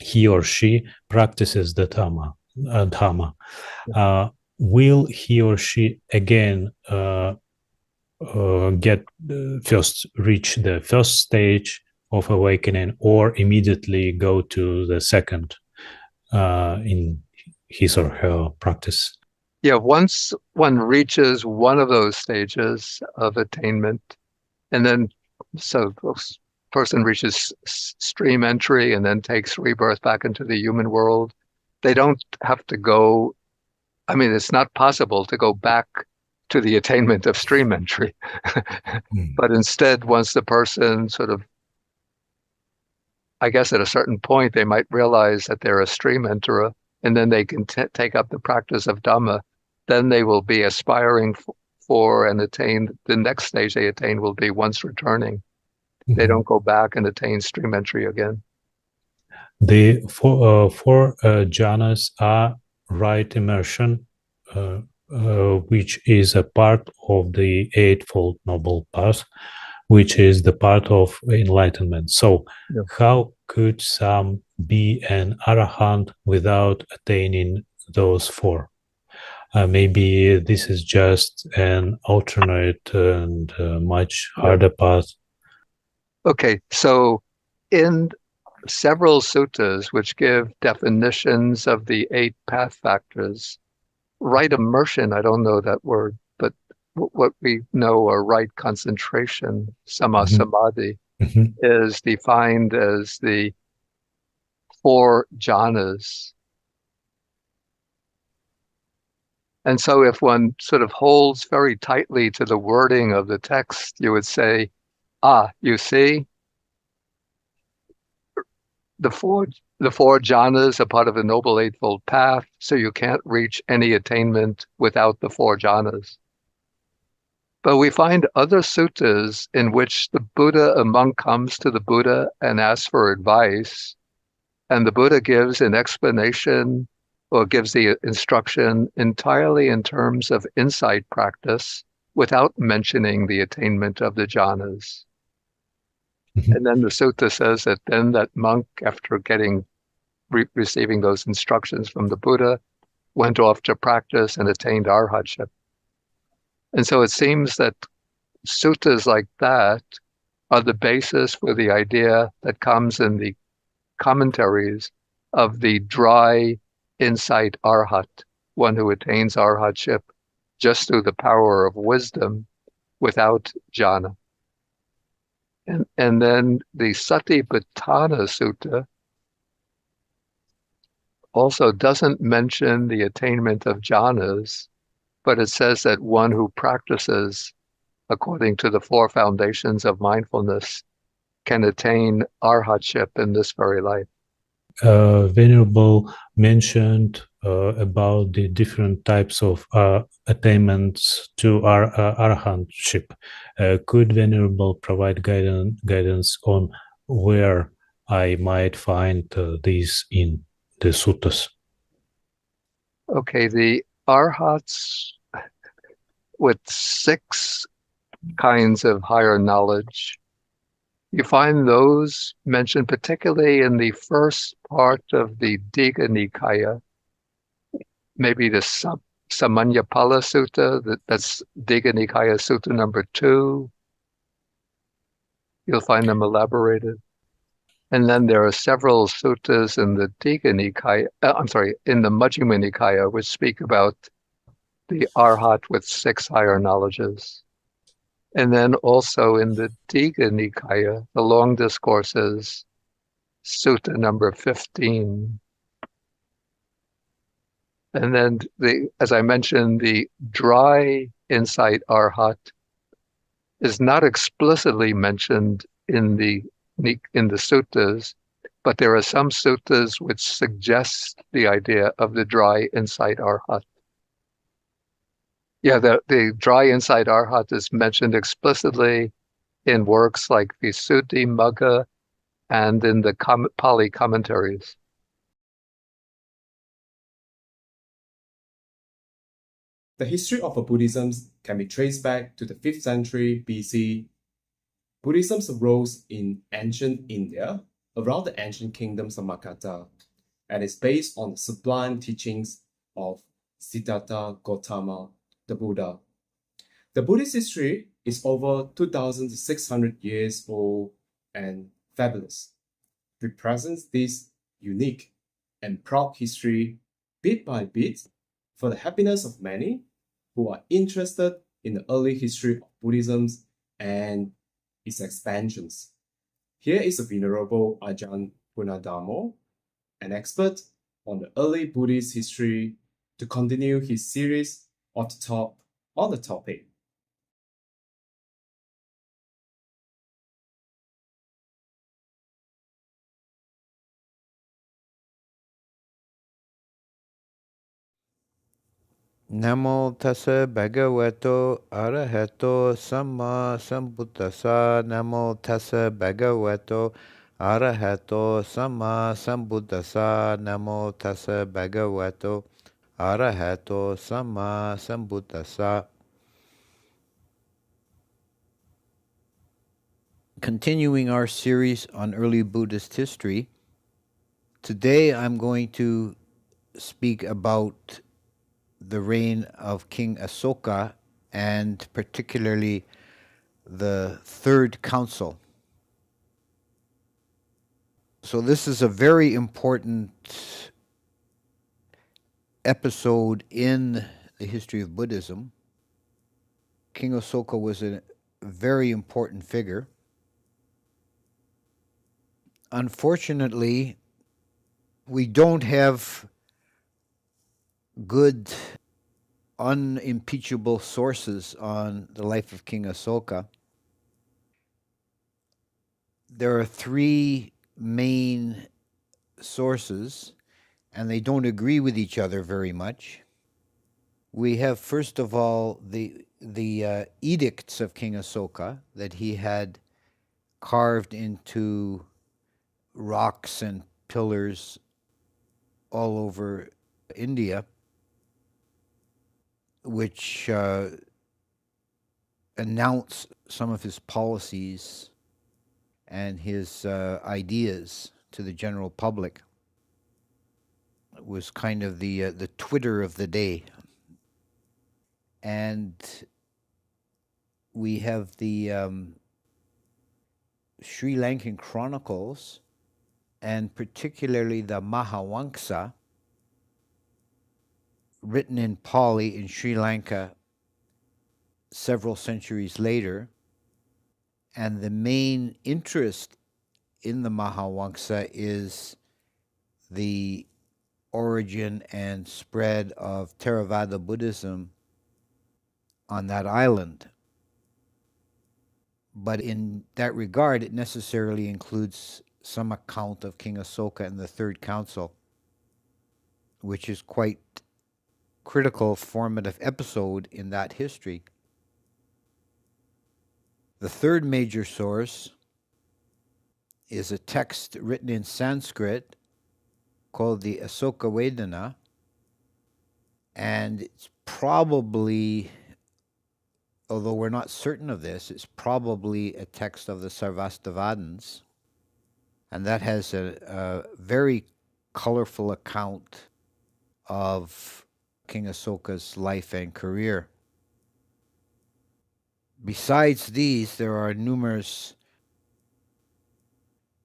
he or she practices the dhamma. yeah. Will he or she again get first reach the first stage of awakening, or immediately go to the second in his or her practice? Yeah, once one reaches one of those stages of attainment, and then so this person reaches stream entry and then takes rebirth back into the human world, they don't have to go. I mean, it's not possible to go back to the attainment of stream entry. Mm. But instead, once the person sort of, I guess at a certain point, they might realize that they're a stream enterer, and then they can take up the practice of Dhamma. Then they will be aspiring for and attain the next stage they attain will be once returning. They Mhm. don't go back and attain stream entry again. The four jhanas are right immersion, uh, which is a part of the Eightfold Noble Path, which is the part of enlightenment. So, Yeah. how could some be an arahant without attaining those four? Maybe this is just an alternate and much Yeah. harder path. Okay, so in several suttas which give definitions of the 8 path factors, right immersion, I don't know that word, but what we know are right concentration, Mhm, samadhi, mhm, is defined as the 4 jhanas. And so if one sort of holds very tightly to the wording of the text, you would say, you see, the four the four jhanas are part of the Noble Eightfold Path, so you can't reach any attainment without the 4 jhanas. But we find other suttas in which a monk comes to the Buddha and asks for advice, and the Buddha gives an explanation or gives the instruction entirely in terms of insight practice without mentioning the attainment of the jhanas. mhm. And then the sutta says that then that monk, after receiving those instructions from the Buddha, went off to practice and attained arhatship. And so it seems that suttas like that are the basis for the idea that comes in the commentaries of the dry insight arhat, one who attains arhatship just through the power of wisdom without jhana. And then the Satipatthana Sutta also doesn't mention the attainment of jhanas, but it says that one who practices according to the 4 foundations of mindfulness can attain arhatship in this very life. Venerable mentioned about the different types of attainments to our arahantship. Could Venerable provide guidance on where I might find these in the suttas? Okay, the arhats with 6 kinds of higher knowledge, you find those mentioned particularly in the first part of the Digha Nikaya, maybe the Samanyapala Sutta, that's Digha Nikaya Sutta number 2. You'll find them elaborated. And then there are several suttas in the Digha Nikaya, in the Majjhima Nikaya, which speak about the arhat with 6 higher knowledges. And then also in the Digha Nikaya, the long discourses, Sutta number 15. And then as I mentioned, the dry insight arhat is not explicitly mentioned in the suttas, but there are some suttas which suggest the idea of the dry insight arhat. Yeah, the dry insight arhat is mentioned explicitly in works like the Sutti Magga and in the Pali commentaries. The history of Buddhism can be traced back to the 5th century BC. Buddhism arose in ancient India around the ancient kingdoms of Magadha and is based on the sublime teachings of Siddhartha Gautama, the Buddha. The Buddhist history is over 2,600 years old and fabulous. Represents this unique and proud history bit by bit for the happiness of many who are interested in the early history of Buddhism and its expansions. Here is the Venerable Ajahn Punadamo, an expert on the early Buddhist history, to continue his series on the topic. Namo tassa bhagavato arahato samma sambuddhassa. Namo tassa bhagavato arahato samma sambuddhassa. Namo tassa bhagavato arahato samma sambuddhassa. Continuing our series on early Buddhist history, today I'm going to speak about the reign of King Asoka, and particularly the Third Council. So this is a very important episode in the history of Buddhism. King Asoka was a very important figure. Unfortunately, we don't have good, unimpeachable sources on the life of King Asoka. There are three main sources, and they don't agree with each other very much. We have, first of all, the edicts of King Asoka that he had carved into rocks and pillars all over India, which announce some of his policies and his ideas to the general public. It was kind of the Twitter of the day. And we have the Sri Lankan chronicles, and particularly the Mahavamsa, written in Pali in Sri Lanka several centuries later. And the main interest in the Mahavamsa is the origin and spread of Theravada Buddhism on that island. But in that regard, it necessarily includes some account of King Asoka and the Third Council, which is quite critical, formative episode in that history. The third major source is a text written in Sanskrit called the Asoka Vedana, and it's probably, although we're not certain of this, it's probably a text of the Sarvastivadins, and that has a very colorful account of King Asoka's life and career. Besides these, there are numerous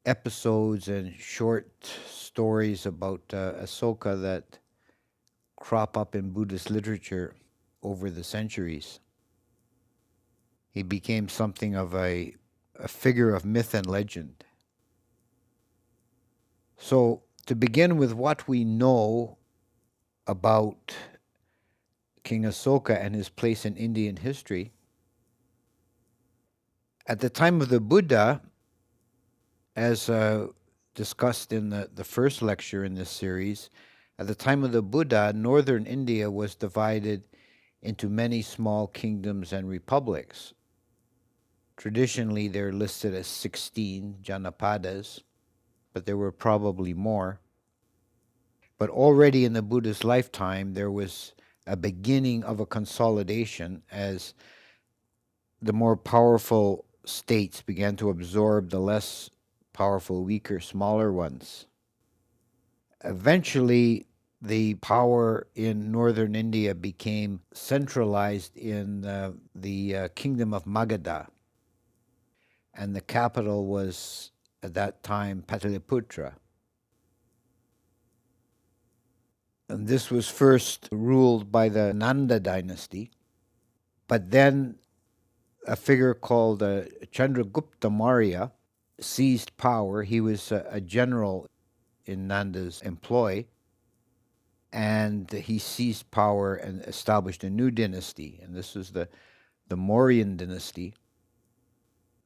episodes and short stories about Asoka that crop up in Buddhist literature over the centuries. He became something of a figure of myth and legend. So, to begin with what we know about King Asoka and his place in Indian history, at the time of the Buddha, as discussed in the first lecture in this series, at the time of the Buddha, northern India was divided into many small kingdoms and republics. Traditionally, they're listed as 16 Janapadas, but there were probably more. But already in the Buddha's lifetime, there was a beginning of a consolidation as the more powerful states began to absorb the less powerful, weaker, smaller ones. Eventually, the power in northern India became centralized in the kingdom of Magadha, and the capital was at that time Pataliputra. And this was first ruled by the Nanda dynasty, but then a figure called Chandragupta Maurya seized power. He was a general in Nanda's employ, and he seized power and established a new dynasty, and this was the Mauryan dynasty,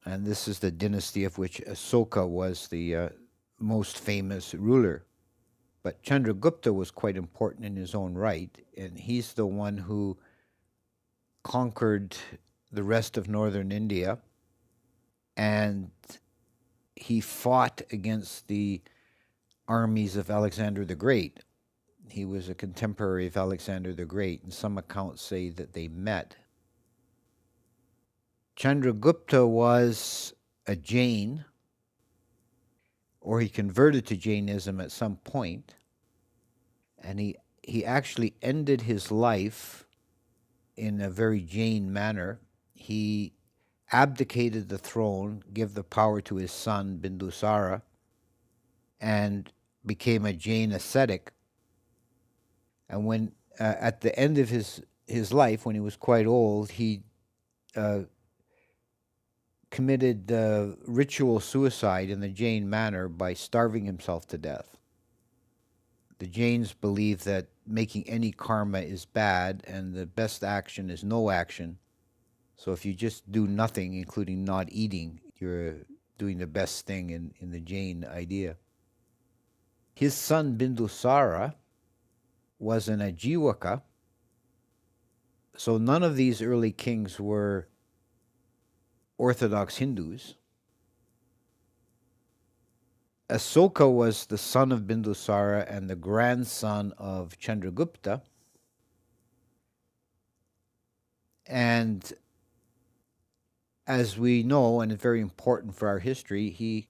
and this is the dynasty of which Asoka was the most famous ruler. But Chandragupta was quite important in his own right, and he's the one who conquered the rest of northern India, and he fought against the armies of Alexander the Great. He was a contemporary of Alexander the Great, and some accounts say that they met. Chandragupta was a Jain, or he converted to Jainism at some point, and he actually ended his life in a very Jain manner. He abdicated the throne, gave the power to his son Bindusara, and became a Jain ascetic. And when at the end of his life, when he was quite old, he committed ritual suicide in the Jain manner by starving himself to death. The Jains believe that making any karma is bad, and the best action is no action. So if you just do nothing, including not eating, you're doing the best thing in the Jain idea. His son Bindusara was an Ajivaka, so none of these early kings were Orthodox Hindus. Asoka was the son of Bindusara and the grandson of Chandragupta, and as we know, and it's very important for our history, he,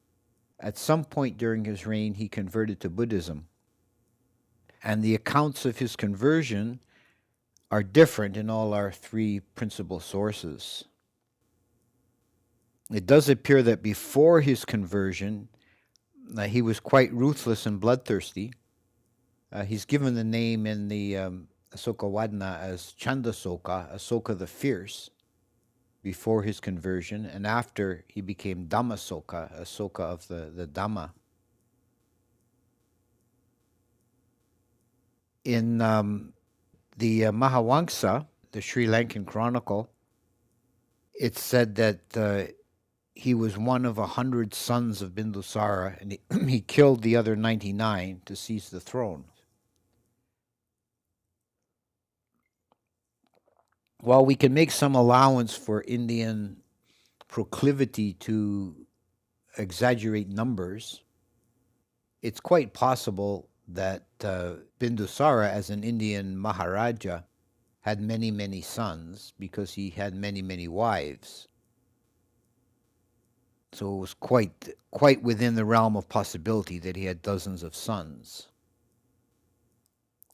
at some point during his reign, he converted to Buddhism. And the accounts of his conversion are different in all our three principal sources. It does appear that before his conversion, he was quite ruthless and bloodthirsty. He's given the name in the Asoka Vadana as Chandasoka, Asoka the Fierce, before his conversion, and after he became Dhammasoka, Asoka of the Dhamma. In the Mahavamsa, the Sri Lankan Chronicle, it's said that he was one of 100 sons of Bindusara, and he killed the other 99 to seize the throne. While we can make some allowance for Indian proclivity to exaggerate numbers, it's quite possible that Bindusara, as an Indian Maharaja, had many, many sons because he had many, many wives. So it was quite within the realm of possibility that he had dozens of sons.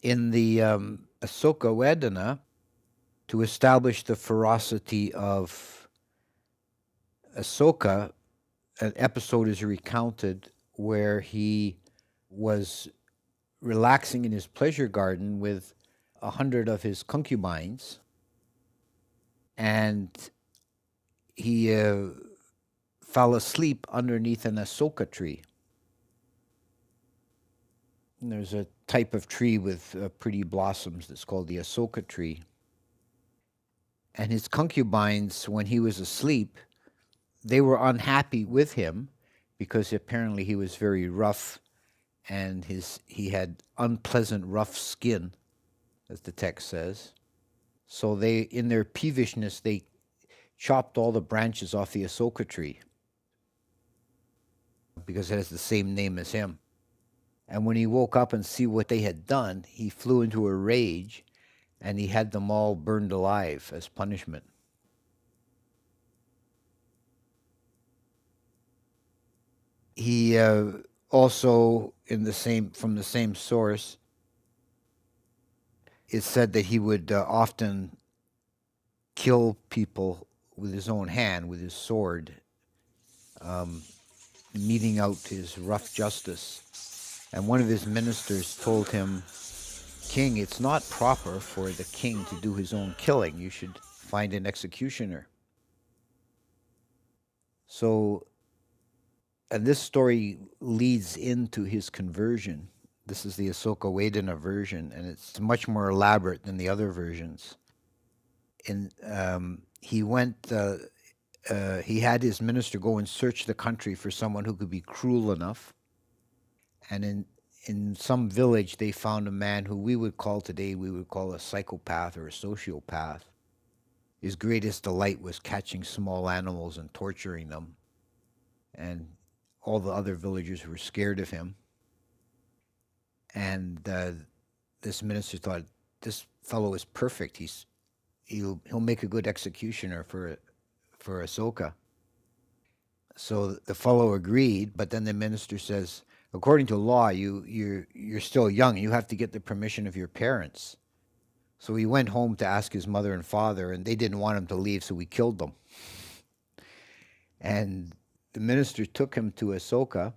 In the Asoka Vedana, to establish the ferocity of Asoka, an episode is recounted where he was relaxing in his pleasure garden with 100 of his concubines, and he fell asleep underneath an asoka tree. And there's a type of tree with pretty blossoms that's called the asoka tree. And his concubines, when he was asleep, they were unhappy with him because apparently he was very rough and he had unpleasant rough skin, as the text says. So they, in their peevishness, they chopped all the branches off the asoka tree because it has the same name as him. And when he woke up and see what they had done, he flew into a rage and he had them all burned alive as punishment. He also, from the same source, it said that he would often kill people with his own hand, with his sword, meting out his rough justice. And one of his ministers told him, "King, it's not proper for the king to do his own killing. You should find an executioner." So, and this story leads into his conversion. This is the Asoka Vedana version, and it's much more elaborate than the other versions. He went. He had his minister go and search the country for someone who could be cruel enough. And in some village, they found a man who we would call a psychopath or a sociopath. His greatest delight was catching small animals and torturing them. And all the other villagers were scared of him. And this minister thought, this fellow is perfect. He'll make a good executioner for Asoka. So the fellow agreed, but then the minister says, according to law, you're still young. You have to get the permission of your parents. So he went home to ask his mother and father, and they didn't want him to leave, so we killed them. And the minister took him to Asoka,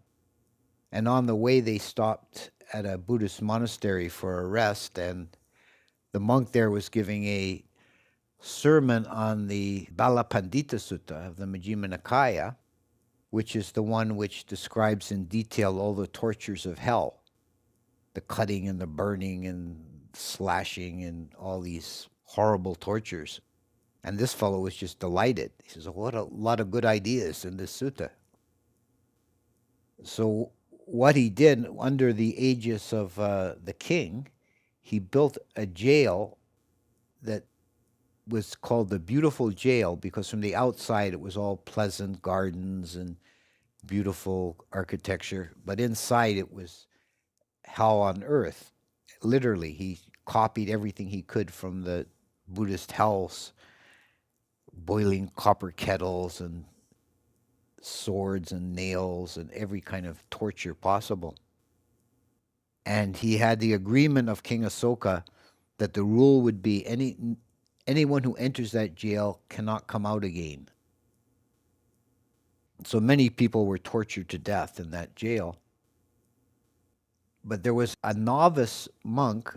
and on the way they stopped at a Buddhist monastery for a rest, and the monk there was giving a sermon on the Balapandita Sutta of the Majjhima Nikaya, which is the one which describes in detail all the tortures of hell, the cutting and the burning and slashing and all these horrible tortures. And this fellow was just delighted. He says, what a lot of good ideas in this sutta. So what he did under the aegis of the king, he built a jail that was called the Beautiful Jail because from the outside it was all pleasant gardens and beautiful architecture, but inside it was hell on earth. Literally, he copied everything he could from the Buddhist hells, boiling copper kettles and swords and nails and every kind of torture possible. And he had the agreement of King Asoka that the rule would be anyone who enters that jail cannot come out again. So many people were tortured to death in that jail. But there was a novice monk,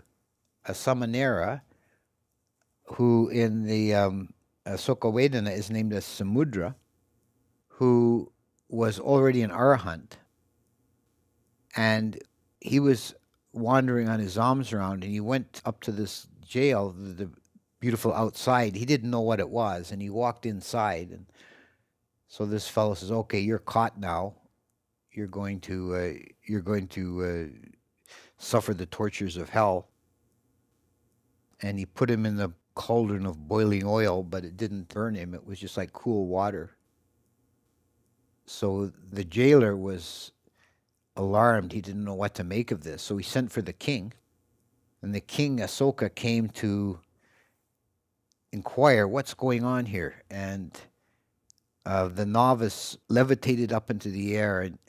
a samanera, who in the Asoka Vedana is named as Samudra, who was already an arahant. And he was wandering on his alms round, and he went up to this jail, the beautiful outside. He didn't know what it was, and he walked inside. And so this fellow says, "Okay, you're caught now. You're going to suffer the tortures of hell." And he put him in the cauldron of boiling oil, but it didn't burn him. It was just like cool water. So the jailer was alarmed. He didn't know what to make of this. So he sent for the king. And the king, Asoka, came to inquire what's going on here. And the novice levitated up into the air and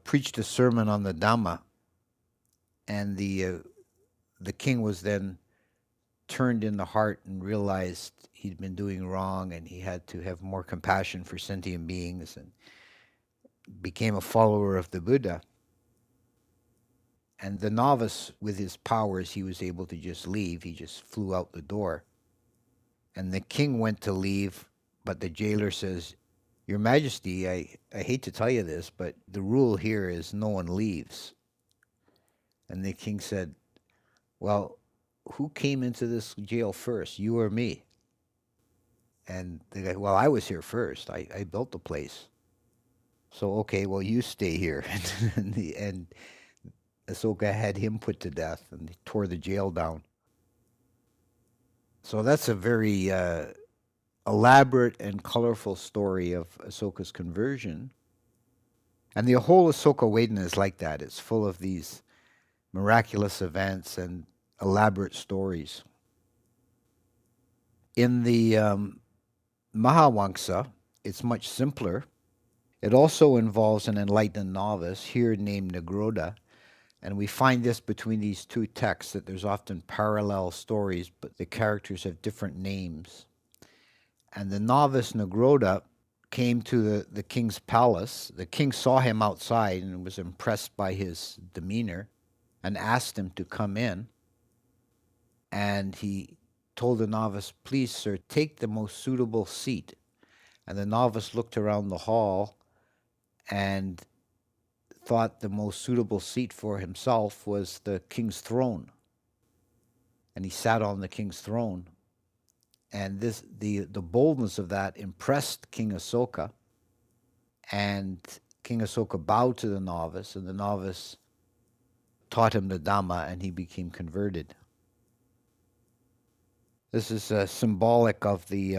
preached a sermon on the Dhamma. And the king was then turned in the heart and realized he'd been doing wrong, and he had to have more compassion for sentient beings, and became a follower of the Buddha. And the novice, with his powers, he was able to just leave. He just flew out the door. And the king went to leave, But the jailer says, Your Majesty, I hate to tell you this, but the rule here is no one leaves. And the king said, Well, who came into this jail first, you or me? And the guy, well, I was here first. I built the place. So, okay, well, you stay here. And Ahsoka had him put to death and he tore the jail down. So that's a very elaborate and colorful story of Ahsoka's conversion. And the whole Ahsoka Waden is like that. It's full of these miraculous events and elaborate stories. In the Mahawangsa, it's much simpler. It also involves an enlightened novice, here named Nagroda, and we find this between these two texts, that there's often parallel stories, but the characters have different names. And the novice Nagroda came to the king's palace. The king saw him outside and was impressed by his demeanor and asked him to come in. And he told the novice, Please, sir, take the most suitable seat. And the novice looked around the hall and thought the most suitable seat for himself was the king's throne. And he sat on the king's throne. And the boldness of that impressed King Ahsoka. And King Ahsoka bowed to the novice, and the novice taught him the Dhamma, and he became converted. This is symbolic of the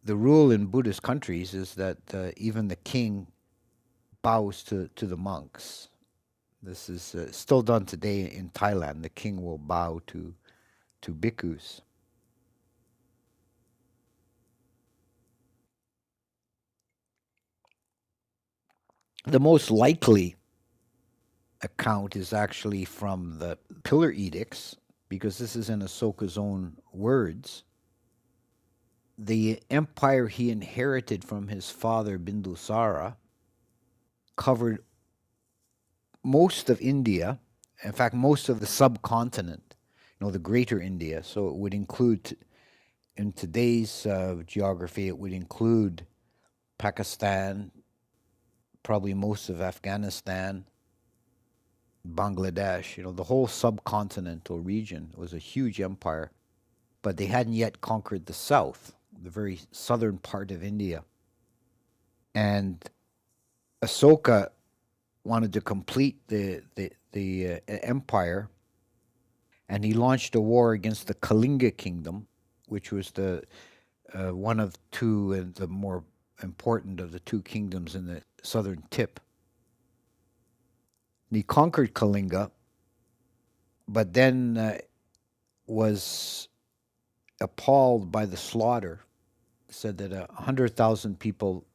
rule in Buddhist countries is that even the king bows to the monks. This is still done today in Thailand. The king will bow to bhikkhus. The most likely account is actually from the Pillar Edicts, because this is in Ahsoka's own words. The empire he inherited from his father Bindusara covered most of India, in fact, most of the subcontinent, the greater India. So it would include, in today's geography, it would include Pakistan, probably most of Afghanistan, Bangladesh, the whole subcontinental region was a huge empire, but they hadn't yet conquered the south, the very southern part of India. And Ahsoka wanted to complete the empire, and he launched a war against the Kalinga kingdom, which was the one of two and the more important of the two kingdoms in the southern tip. And he conquered Kalinga, but then was appalled by the slaughter. Said that 100,000 people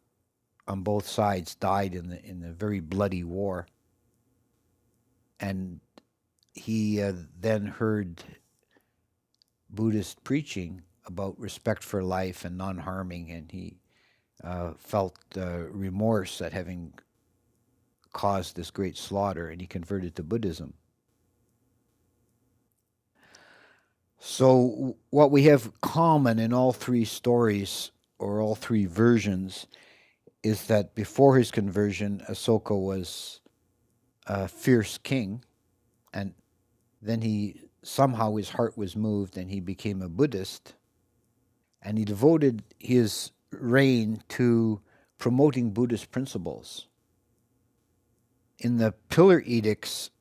on both sides died in the very bloody war. And he then heard Buddhist preaching about respect for life and non-harming, and he felt remorse at having caused this great slaughter, and he converted to Buddhism. So what we have common in all three stories, or all three versions, is that before his conversion, Ahsoka was a fierce king, and then somehow his heart was moved and he became a Buddhist, and he devoted his reign to promoting Buddhist principles. In the Pillar Edicts,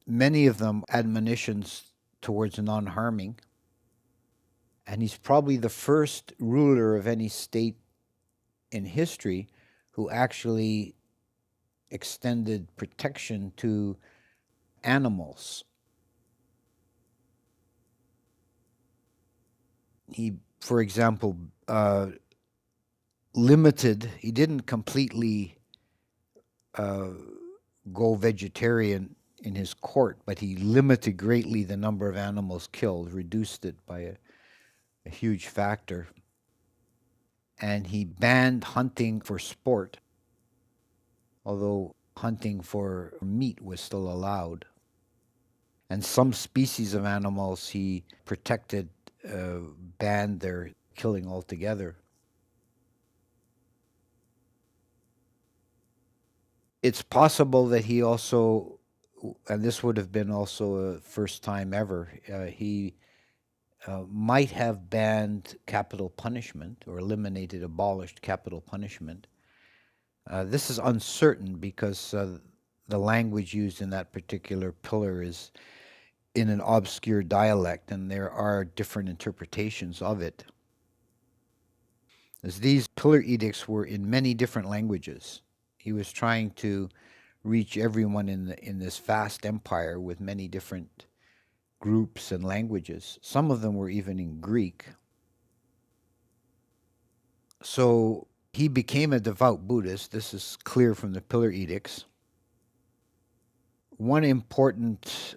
many of them admonitions towards non-harming, and he's probably the first ruler of any state in history who actually extended protection to animals. He, for example, he didn't completely go vegetarian in his court, but he limited greatly the number of animals killed, reduced it by a huge factor. And he banned hunting for sport, although hunting for meat was still allowed. And some species of animals he protected, banned their killing altogether. It's possible that he also, and this would have been also a first time ever, he might have banned capital punishment or abolished capital punishment. This is uncertain because the language used in that particular pillar is in an obscure dialect, and there are different interpretations of it. As these pillar edicts were in many different languages, he was trying to reach everyone in this vast empire with many different groups and languages. Some of them were even in Greek. So he became a devout Buddhist. This is clear from the pillar edicts. One important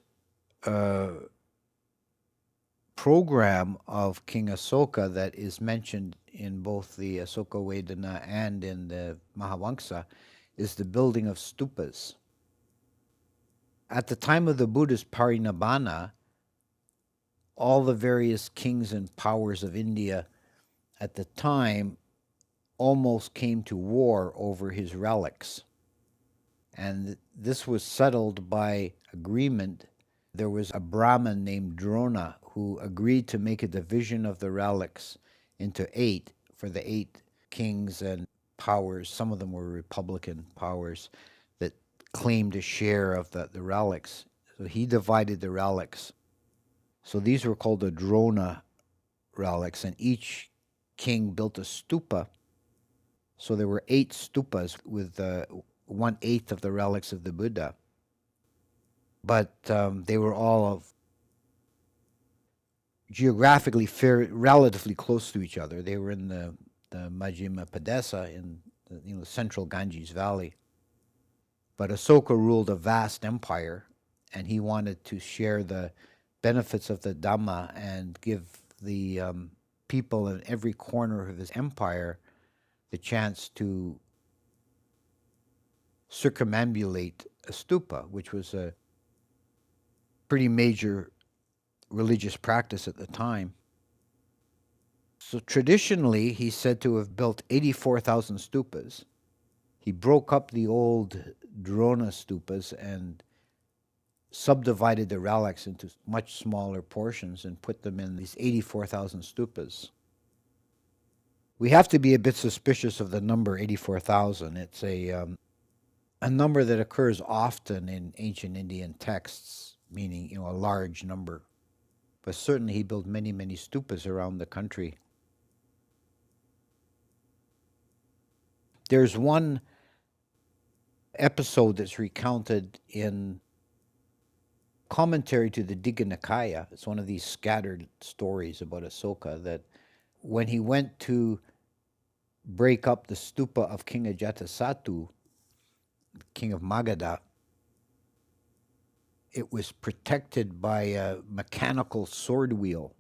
program of King Asoka that is mentioned in both the Asoka Vedana and in the Mahavamsa is the building of stupas. At the time of the Buddha's parinibbana, all the various kings and powers of India at the time almost came to war over his relics. And this was settled by agreement. There was a Brahmin named Drona who agreed to make a division of the relics into 8 for the 8 kings and powers. Some of them were republican powers that claimed a share of the relics. So he divided the relics. So these were called the Drona relics, and each king built a stupa. So there were 8 stupas with 1/8 of the relics of the Buddha. But they were all of geographically relatively close to each other. They were in the Majjhima Padesa in the central Ganges Valley. But Asoka ruled a vast empire, and he wanted to share the benefits of the Dhamma and give the people in every corner of his empire the chance to circumambulate a stupa, which was a pretty major religious practice at the time. So traditionally, he's said to have built 84,000 stupas. He broke up the old Drona stupas and subdivided the relics into much smaller portions and put them in these 84,000 stupas. We have to be a bit suspicious of the number 84,000. It's a number that occurs often in ancient Indian texts, meaning a large number. But certainly he built many, many stupas around the country. There's one episode that's recounted in commentary to the Digha Nikaya. It's one of these scattered stories about Asoka, that when he went to break up the stupa of King Ajatasattu, king of Magadha, it was protected by a mechanical sword wheel.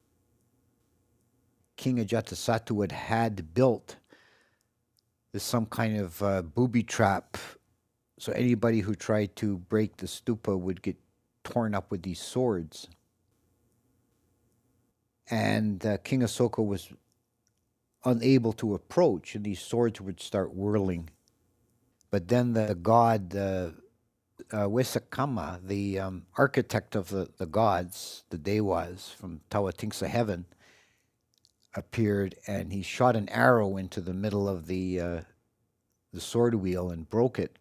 King Ajatasattu had built some kind of booby trap, so anybody who tried to break the stupa would get torn up with these swords. And King Asoka was unable to approach, and these swords would start whirling. But then the god Wesakamma, the architect of the gods, the Devas from Tawatingsa heaven, appeared, and he shot an arrow into the middle of the sword wheel and broke it.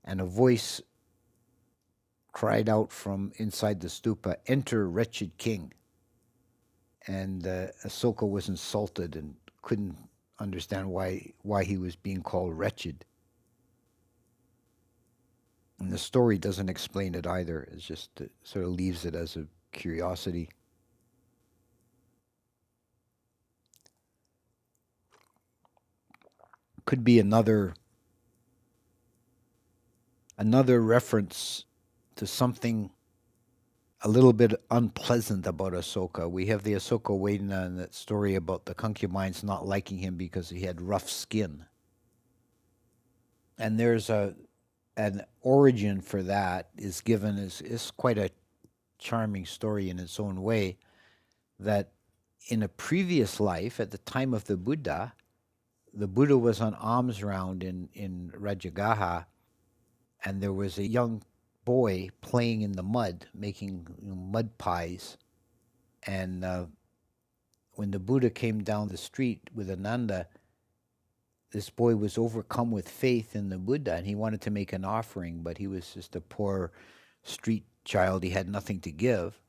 And a voice cried out from inside the stupa, "Enter, wretched king." And Asoka was insulted and couldn't understand why he was being called wretched. And the story doesn't explain it either. It's just sort of leaves it as a curiosity. Could be another reference to something a little bit unpleasant about Asoka. We have the Asoka Vedana and that story about the concubines not liking him because he had rough skin. And there's an origin for that is given as quite a charming story in its own way, that in a previous life, at the time of the Buddha was on alms round in Rajagaha, and there was a young boy playing in the mud, making mud pies. And when the Buddha came down the street with Ananda, this boy was overcome with faith in the Buddha, and he wanted to make an offering, but he was just a poor street child. He had nothing to give.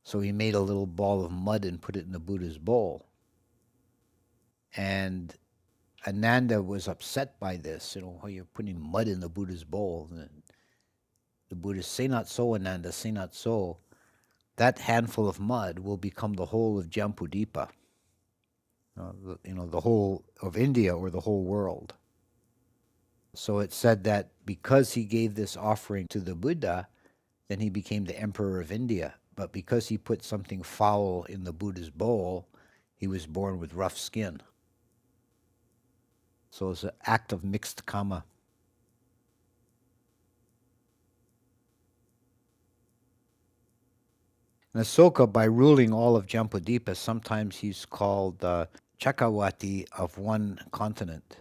So he made a little ball of mud and put it in the Buddha's bowl. And Ananda was upset by this. Oh, you're putting mud in the Buddha's bowl. And the Buddha, say not so, Ananda, say not so. That handful of mud will become the whole of Jambudipa, the whole of India or the whole world. So it said that because he gave this offering to the Buddha, then he became the emperor of India. But because he put something foul in the Buddha's bowl, he was born with rough skin. So it's an act of mixed karma. And Asoka, by ruling all of Jambudipa, sometimes he's called Chakravarti of one continent.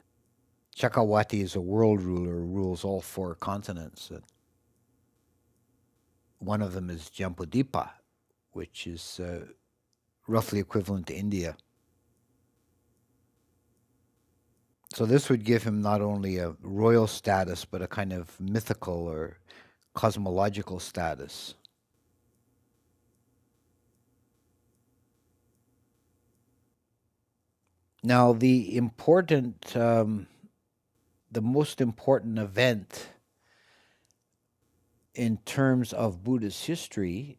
Chakravarti is a world ruler who rules all 4 continents. One of them is Jambudipa, which is roughly equivalent to India. So this would give him not only a royal status, but a kind of mythical or cosmological status. Now, the most important event in terms of Buddhist history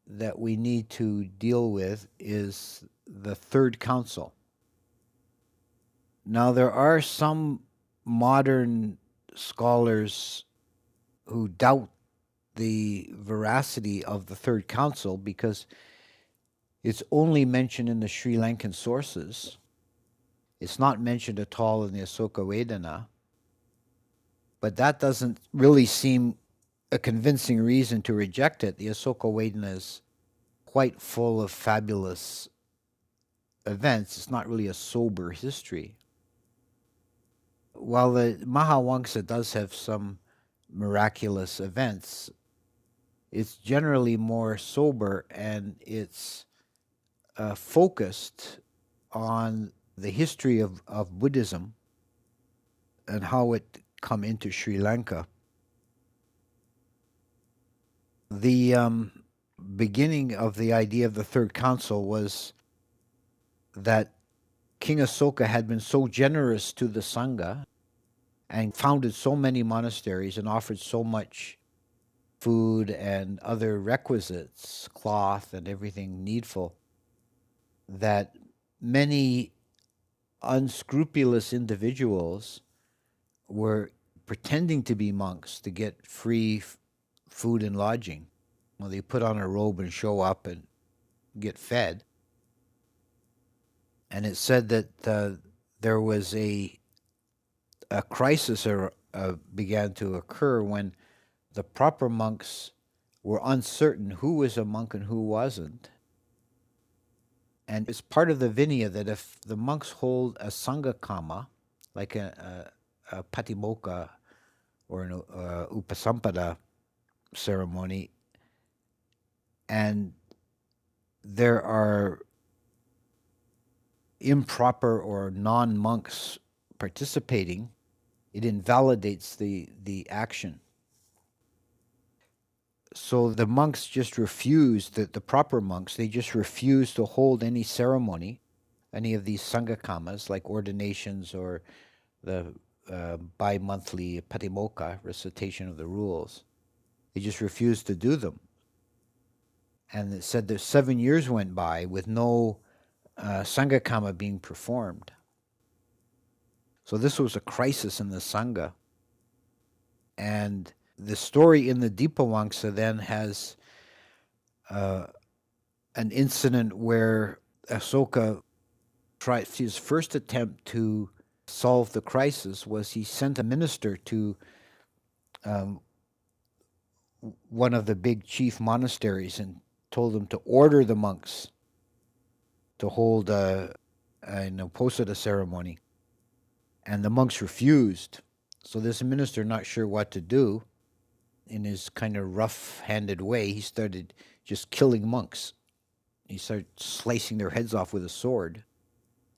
that we need to deal with is the Third Council. Now, there are some modern scholars who doubt the veracity of the Third Council because it's only mentioned in the Sri Lankan sources. It's not mentioned at all in the Asoka Vedana. But that doesn't really seem a convincing reason to reject it. The Asoka Vedana is quite full of fabulous events. It's not really a sober history. While the Mahavamsa does have some miraculous events, it's generally more sober, and it's focused on the history of Buddhism and how it come into Sri Lanka. The beginning of the idea of the Third Council was that King Asoka had been so generous to the Sangha and founded so many monasteries and offered so much food and other requisites, cloth and everything needful, that many unscrupulous individuals were pretending to be monks to get free food and lodging. Well, they put on a robe and show up and get fed. And it said that there was a crisis began to occur when the proper monks were uncertain who was a monk and who wasn't. And it's part of the Vinaya that if the monks hold a Sangha Kama, like a Patimokkha or an Upasampada ceremony, and there are improper or non-monks participating, it invalidates the action. So the monks just refused, the proper monks, they just refused to hold any ceremony, any of these Sangha Kamas, like ordinations or the bi-monthly Patimokkha, recitation of the rules. They just refused to do them. And it said that 7 years went by with no Sangha Kama being performed. So this was a crisis in the Sangha. And the story in the Dipavamsa then has an incident where Asoka tried, his first attempt to solve the crisis was he sent a minister to one of the big chief monasteries and told them to order the monks to hold an Uposatha ceremony, and the monks refused. So this minister, not sure what to do, in his kind of rough-handed way, he started just killing monks. He started slicing their heads off with a sword,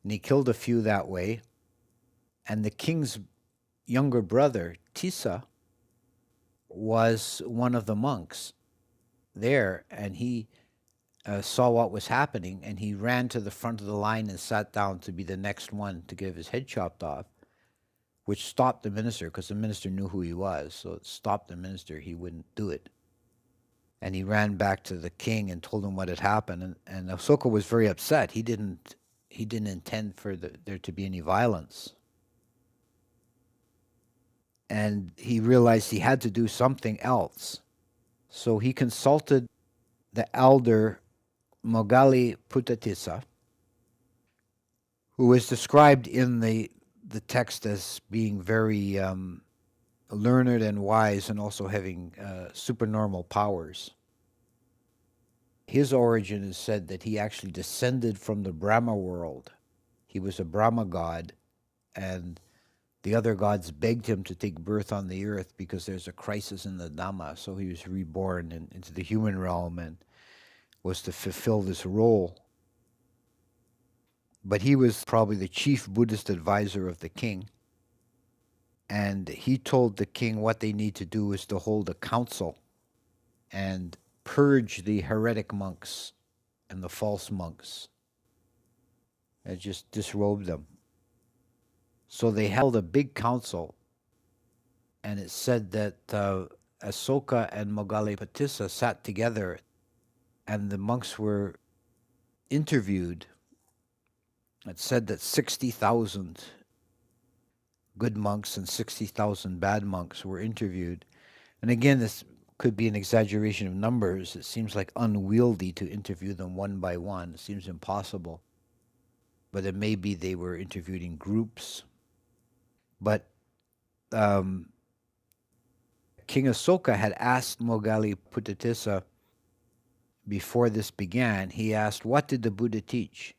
and he killed a few that way. And the king's younger brother, Tissa, was one of the monks there, and he saw what was happening, and he ran to the front of the line and sat down to be the next one to get his head chopped off, which stopped the minister, because the minister knew who he was, so it stopped the minister. He wouldn't do it. And he ran back to the king and told him what had happened, and Asoka was very upset. He didn't intend for there to be any violence. And he realized he had to do something else. So he consulted the elder Mogali Putatissa, who is described in the text as being very learned and wise, and also having supernormal powers. His origin is said that he actually descended from the Brahma world. He was a Brahma god, and the other gods begged him to take birth on the earth because there's a crisis in the Dhamma. So he was reborn into the human realm and was to fulfill this role. But he was probably the chief Buddhist advisor of the king. And he told the king what they need to do is to hold a council and purge the heretic monks and the false monks, and just disrobe them. So they held a big council, and it said that Asoka and Mogali Patissa sat together, and the monks were interviewed. It said that 60,000 good monks and 60,000 bad monks were interviewed. And again, this could be an exaggeration of numbers. It seems like unwieldy to interview them one by one. It seems impossible. But it may be they were interviewed in groups. But King Asoka had asked Mogali Putatissa before this began, he asked, what did the Buddha teach?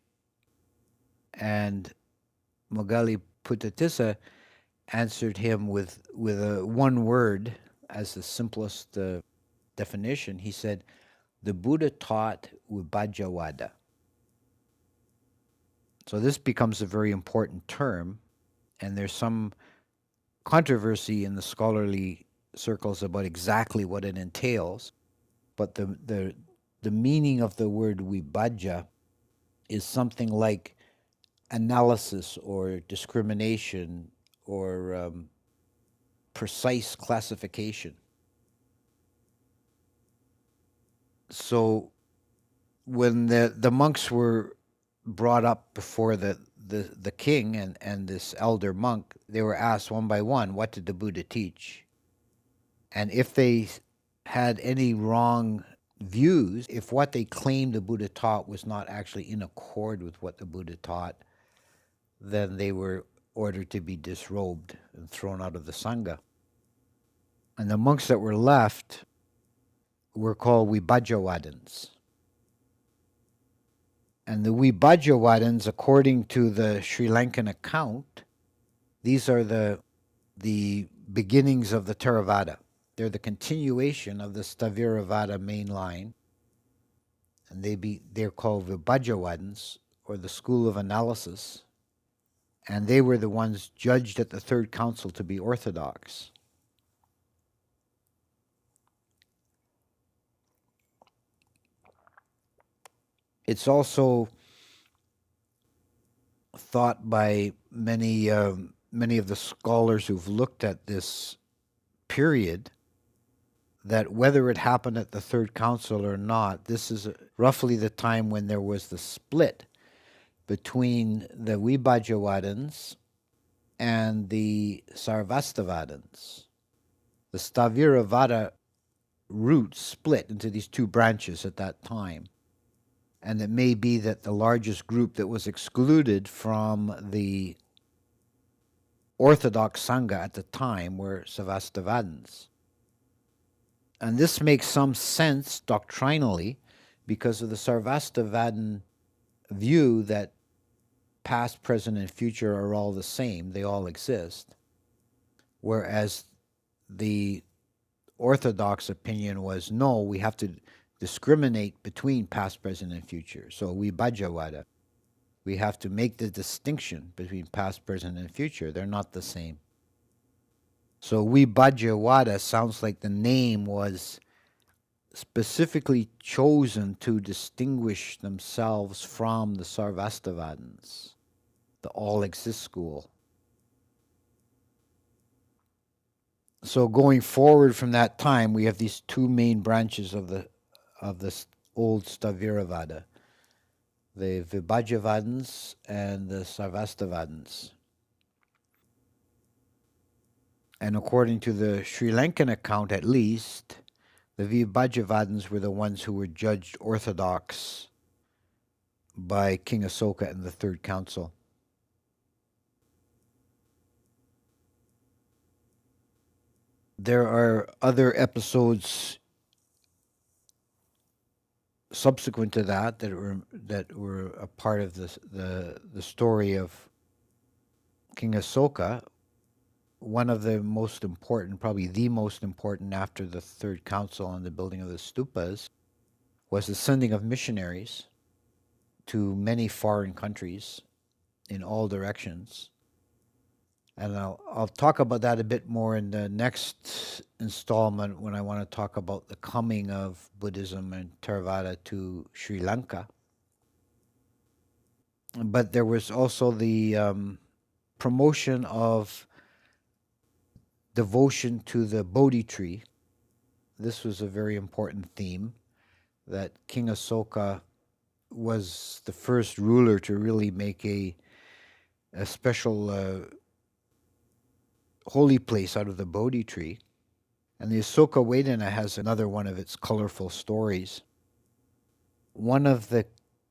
And Mogali Putatissa answered him with one word as the simplest definition. He said, the Buddha taught Vibhajavada. So this becomes a very important term, and there's some controversy in the scholarly circles about exactly what it entails, but the meaning of the word Vibhaja is something like analysis or discrimination or precise classification. So when the monks were brought up before the king and this elder monk, they were asked one by one, what did the Buddha teach? And if they had any wrong views, if what they claimed the Buddha taught was not actually in accord with what the Buddha taught, then they were ordered to be disrobed and thrown out of the Sangha. And the monks that were left were called Vibhajavadins. And the Vibhajavadins, according to the Sri Lankan account, these are the beginnings of the Theravada. They're the continuation of the Sthaviravada main line. And they're called Vibhajavadins, or the school of analysis. And they were the ones judged at the Third Council to be orthodox. It's also thought by many of the scholars who've looked at this period that whether it happened at the Third Council or not, this is roughly the time when there was the split between the Vibhajavadins and the Sarvastavadins. The Sthaviravada route split into these two branches at that time. And it may be that the largest group that was excluded from the Orthodox Sangha at the time were Sarvastavadins. And this makes some sense doctrinally because of the Sarvastavadan view that past, present, and future are all the same, they all exist, whereas the orthodox opinion was no, we have to discriminate between past, present, and future. So Vibhajyavada. We have to make the distinction between past, present, and future. They're not the same. So Vibhajyavada sounds like the name was specifically chosen to distinguish themselves from the Sarvastivadins, the all-exist school. So going forward from that time, we have these two main branches of the old Staviravada, the Vibhajyavadins and the Sarvastivadins. And according to the Sri Lankan account, at least, the Vibhajyavadins were the ones who were judged orthodox by King Asoka in the Third Council. There are other episodes subsequent to that were a part of the story of King Asoka. One of the most important, probably the most important after the Third Council on the building of the stupas, was the sending of missionaries to many foreign countries in all directions. And I'll talk about that a bit more in the next installment when I want to talk about the coming of Buddhism and Theravada to Sri Lanka. But there was also the promotion of devotion to the Bodhi tree. This was a very important theme, that King Asoka was the first ruler to really make a special holy place out of the Bodhi tree. And the Asoka Vedana has another one of its colorful stories. One of the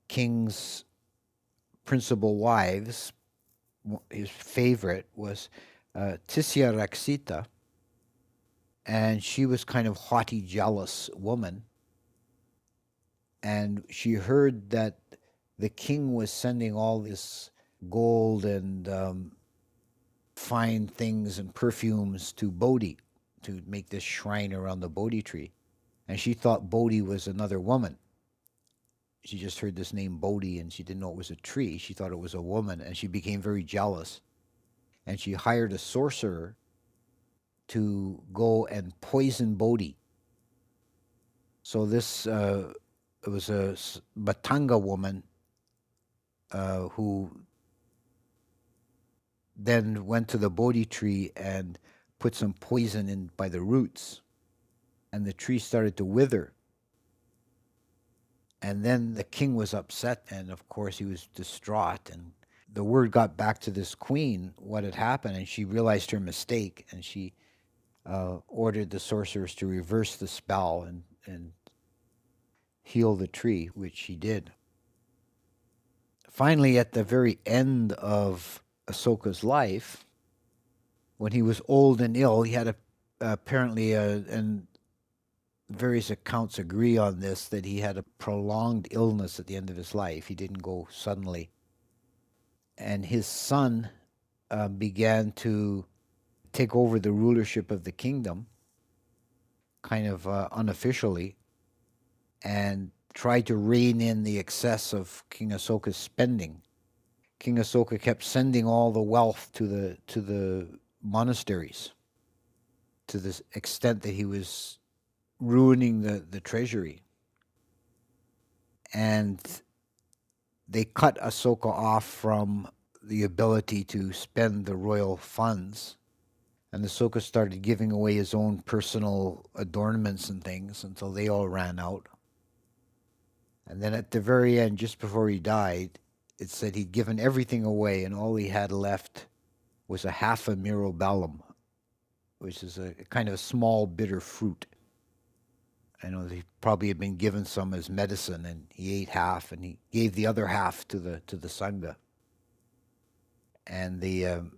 king's principal wives, his favorite, was Tisya Raksita, and she was kind of haughty, jealous woman. And she heard that the king was sending all this gold and fine things and perfumes to Bodhi to make this shrine around the Bodhi tree. And she thought Bodhi was another woman. She just heard this name Bodhi and she didn't know it was a tree. She thought it was a woman, and she became very jealous. And she hired a sorcerer to go and poison Bodhi. So this it was a Batanga woman who then went to the Bodhi tree and put some poison in by the roots, and the tree started to wither. And then the king was upset, and of course he was distraught, and the word got back to this queen what had happened, and she realized her mistake, and she ordered the sorcerers to reverse the spell and heal the tree, which she did. Finally, at the very end of Asoka's life, when he was old and ill, he had apparently, and various accounts agree on this, that he had a prolonged illness at the end of his life. He didn't go suddenly. And his son began to take over the rulership of the kingdom, kind of unofficially, and tried to rein in the excess of King Asoka's spending. King Asoka kept sending all the wealth to the monasteries, to the extent that he was ruining the treasury. And they cut Asoka off from the ability to spend the royal funds. And Asoka started giving away his own personal adornments and things until they all ran out. And then at the very end, just before he died, it said he'd given everything away, and all he had left was a half a mirabellum, which is a kind of a small bitter fruit. I know he probably had been given some as medicine, and he ate half, and he gave the other half to the sangha. And the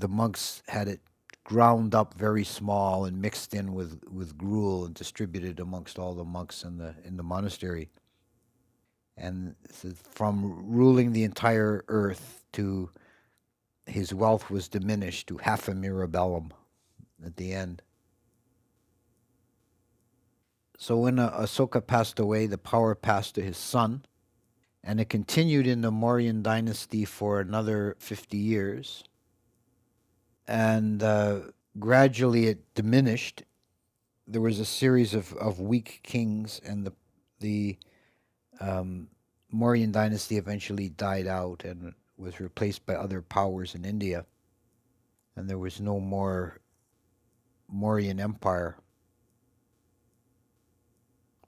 monks had it ground up very small and mixed in with gruel and distributed amongst all the monks in the monastery. And from ruling the entire earth to his wealth was diminished to half a mirabellum at the end. So when Asoka passed away, the power passed to his son, and it continued in the Mauryan dynasty for another 50 years. And gradually it diminished. There was a series of weak kings, and the Mauryan dynasty eventually died out and was replaced by other powers in India. And there was no more Mauryan Empire.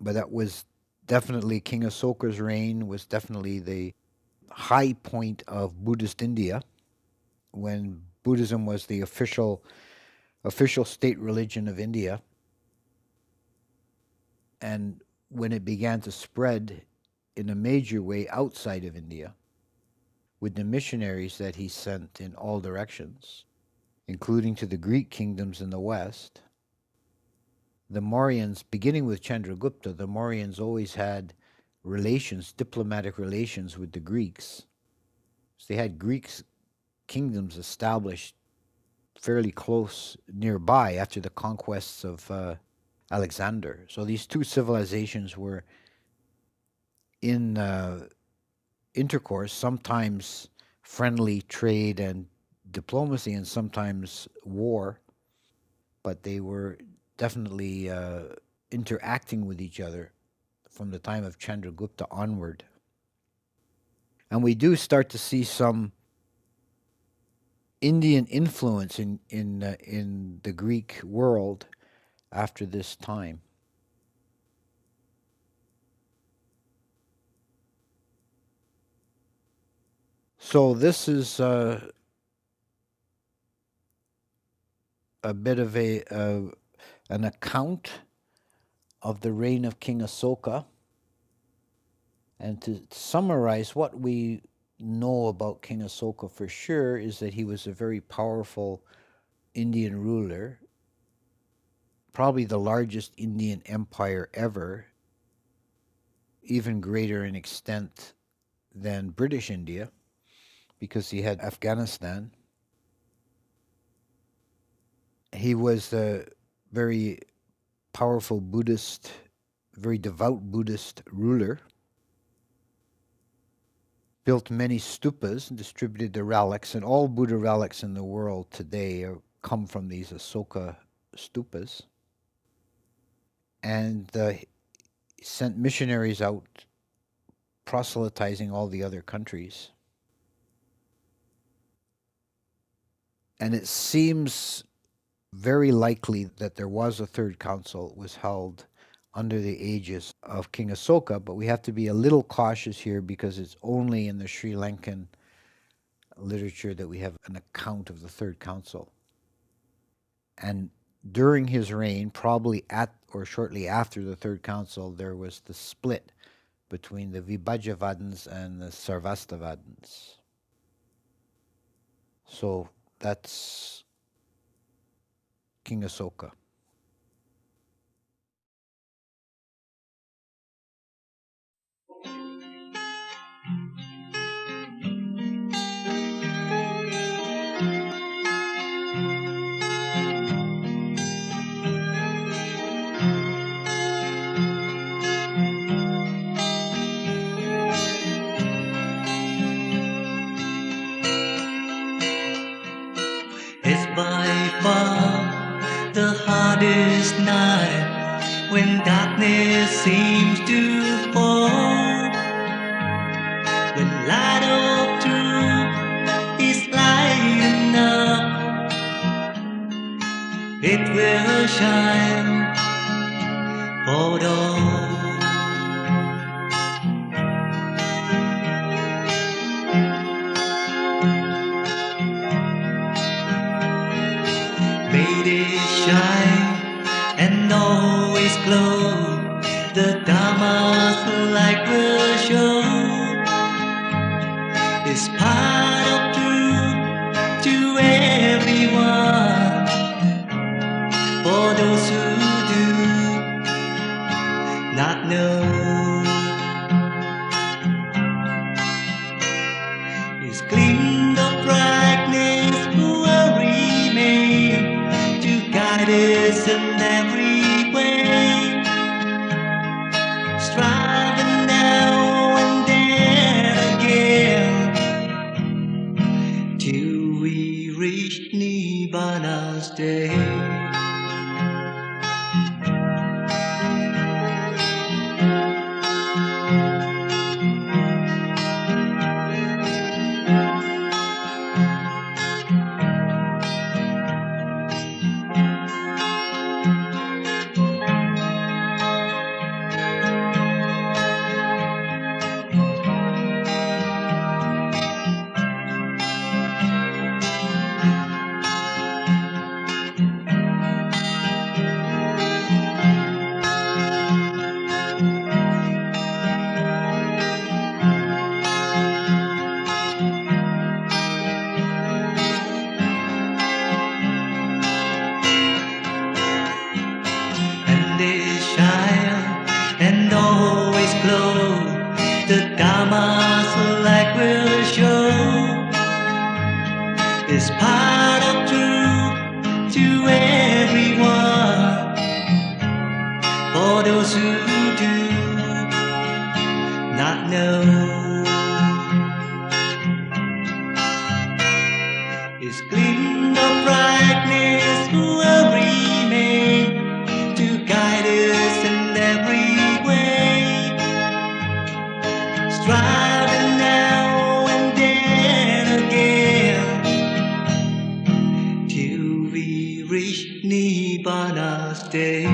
But that was definitely King Asoka's reign was definitely the high point of Buddhist India, when Buddhism was the official state religion of India. And when it began to spread in a major way outside of India, with the missionaries that he sent in all directions, including to the Greek kingdoms in the west, the Mauryans, beginning with Chandragupta, the Mauryans always had relations, diplomatic relations with the Greeks. So they had Greek kingdoms established fairly close nearby after the conquests of Alexander. So these two civilizations were in intercourse, sometimes friendly trade and diplomacy, and sometimes war, but they were definitely interacting with each other from the time of Chandragupta onward. And we do start to see some Indian influence in the Greek world after this time. So this is a bit of an account of the reign of King Asoka. And to summarize, what we know about King Asoka for sure is that he was a very powerful Indian ruler, probably the largest Indian empire ever, even greater in extent than British India, because he had Afghanistan. He was a very powerful Buddhist, very devout Buddhist ruler, built many stupas and distributed the relics, and all Buddha relics in the world today come from these Asoka stupas, and sent missionaries out proselytizing all the other countries. And it seems very likely that there was a third council was held under the aegis of King Asoka, but we have to be a little cautious here because it's only in the Sri Lankan literature that we have an account of the third council. And during his reign, probably at or shortly after the third council, there was the split between the Vibhajavadins and the Sarvastivadins. So that's King Asoka. It's by far the hardest night when darkness seems to fall. When light of truth is lighting up, it will shine for all. Made it shine and always glow. The Dharma's light will show. It's part of truth to everyone. For those who do not know. His gleam of brightness will remain to guide us in every way, striving now and then again till we reach Nibbana's day. And always glow, the Dharma's light will show. It's part of truth to everyone, for those who do not know. Its gleam of brightness will remain to guide us in every way, striving now and then again till we reach Nibbana's day.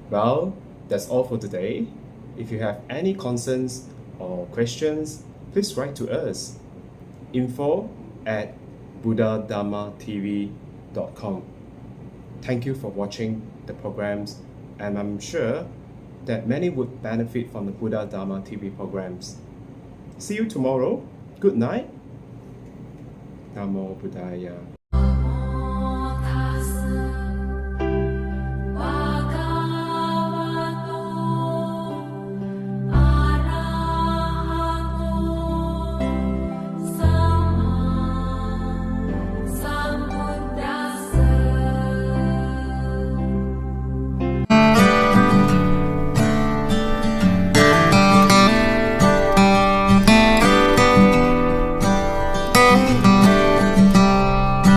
Well, that's all for today. If you have any concerns or questions, please write to us. info@buddhadharmatv.com. Thank you for watching the programs, and I'm sure that many would benefit from the Buddha Dharma TV programs. See you tomorrow. Good night. Namo Buddhaya.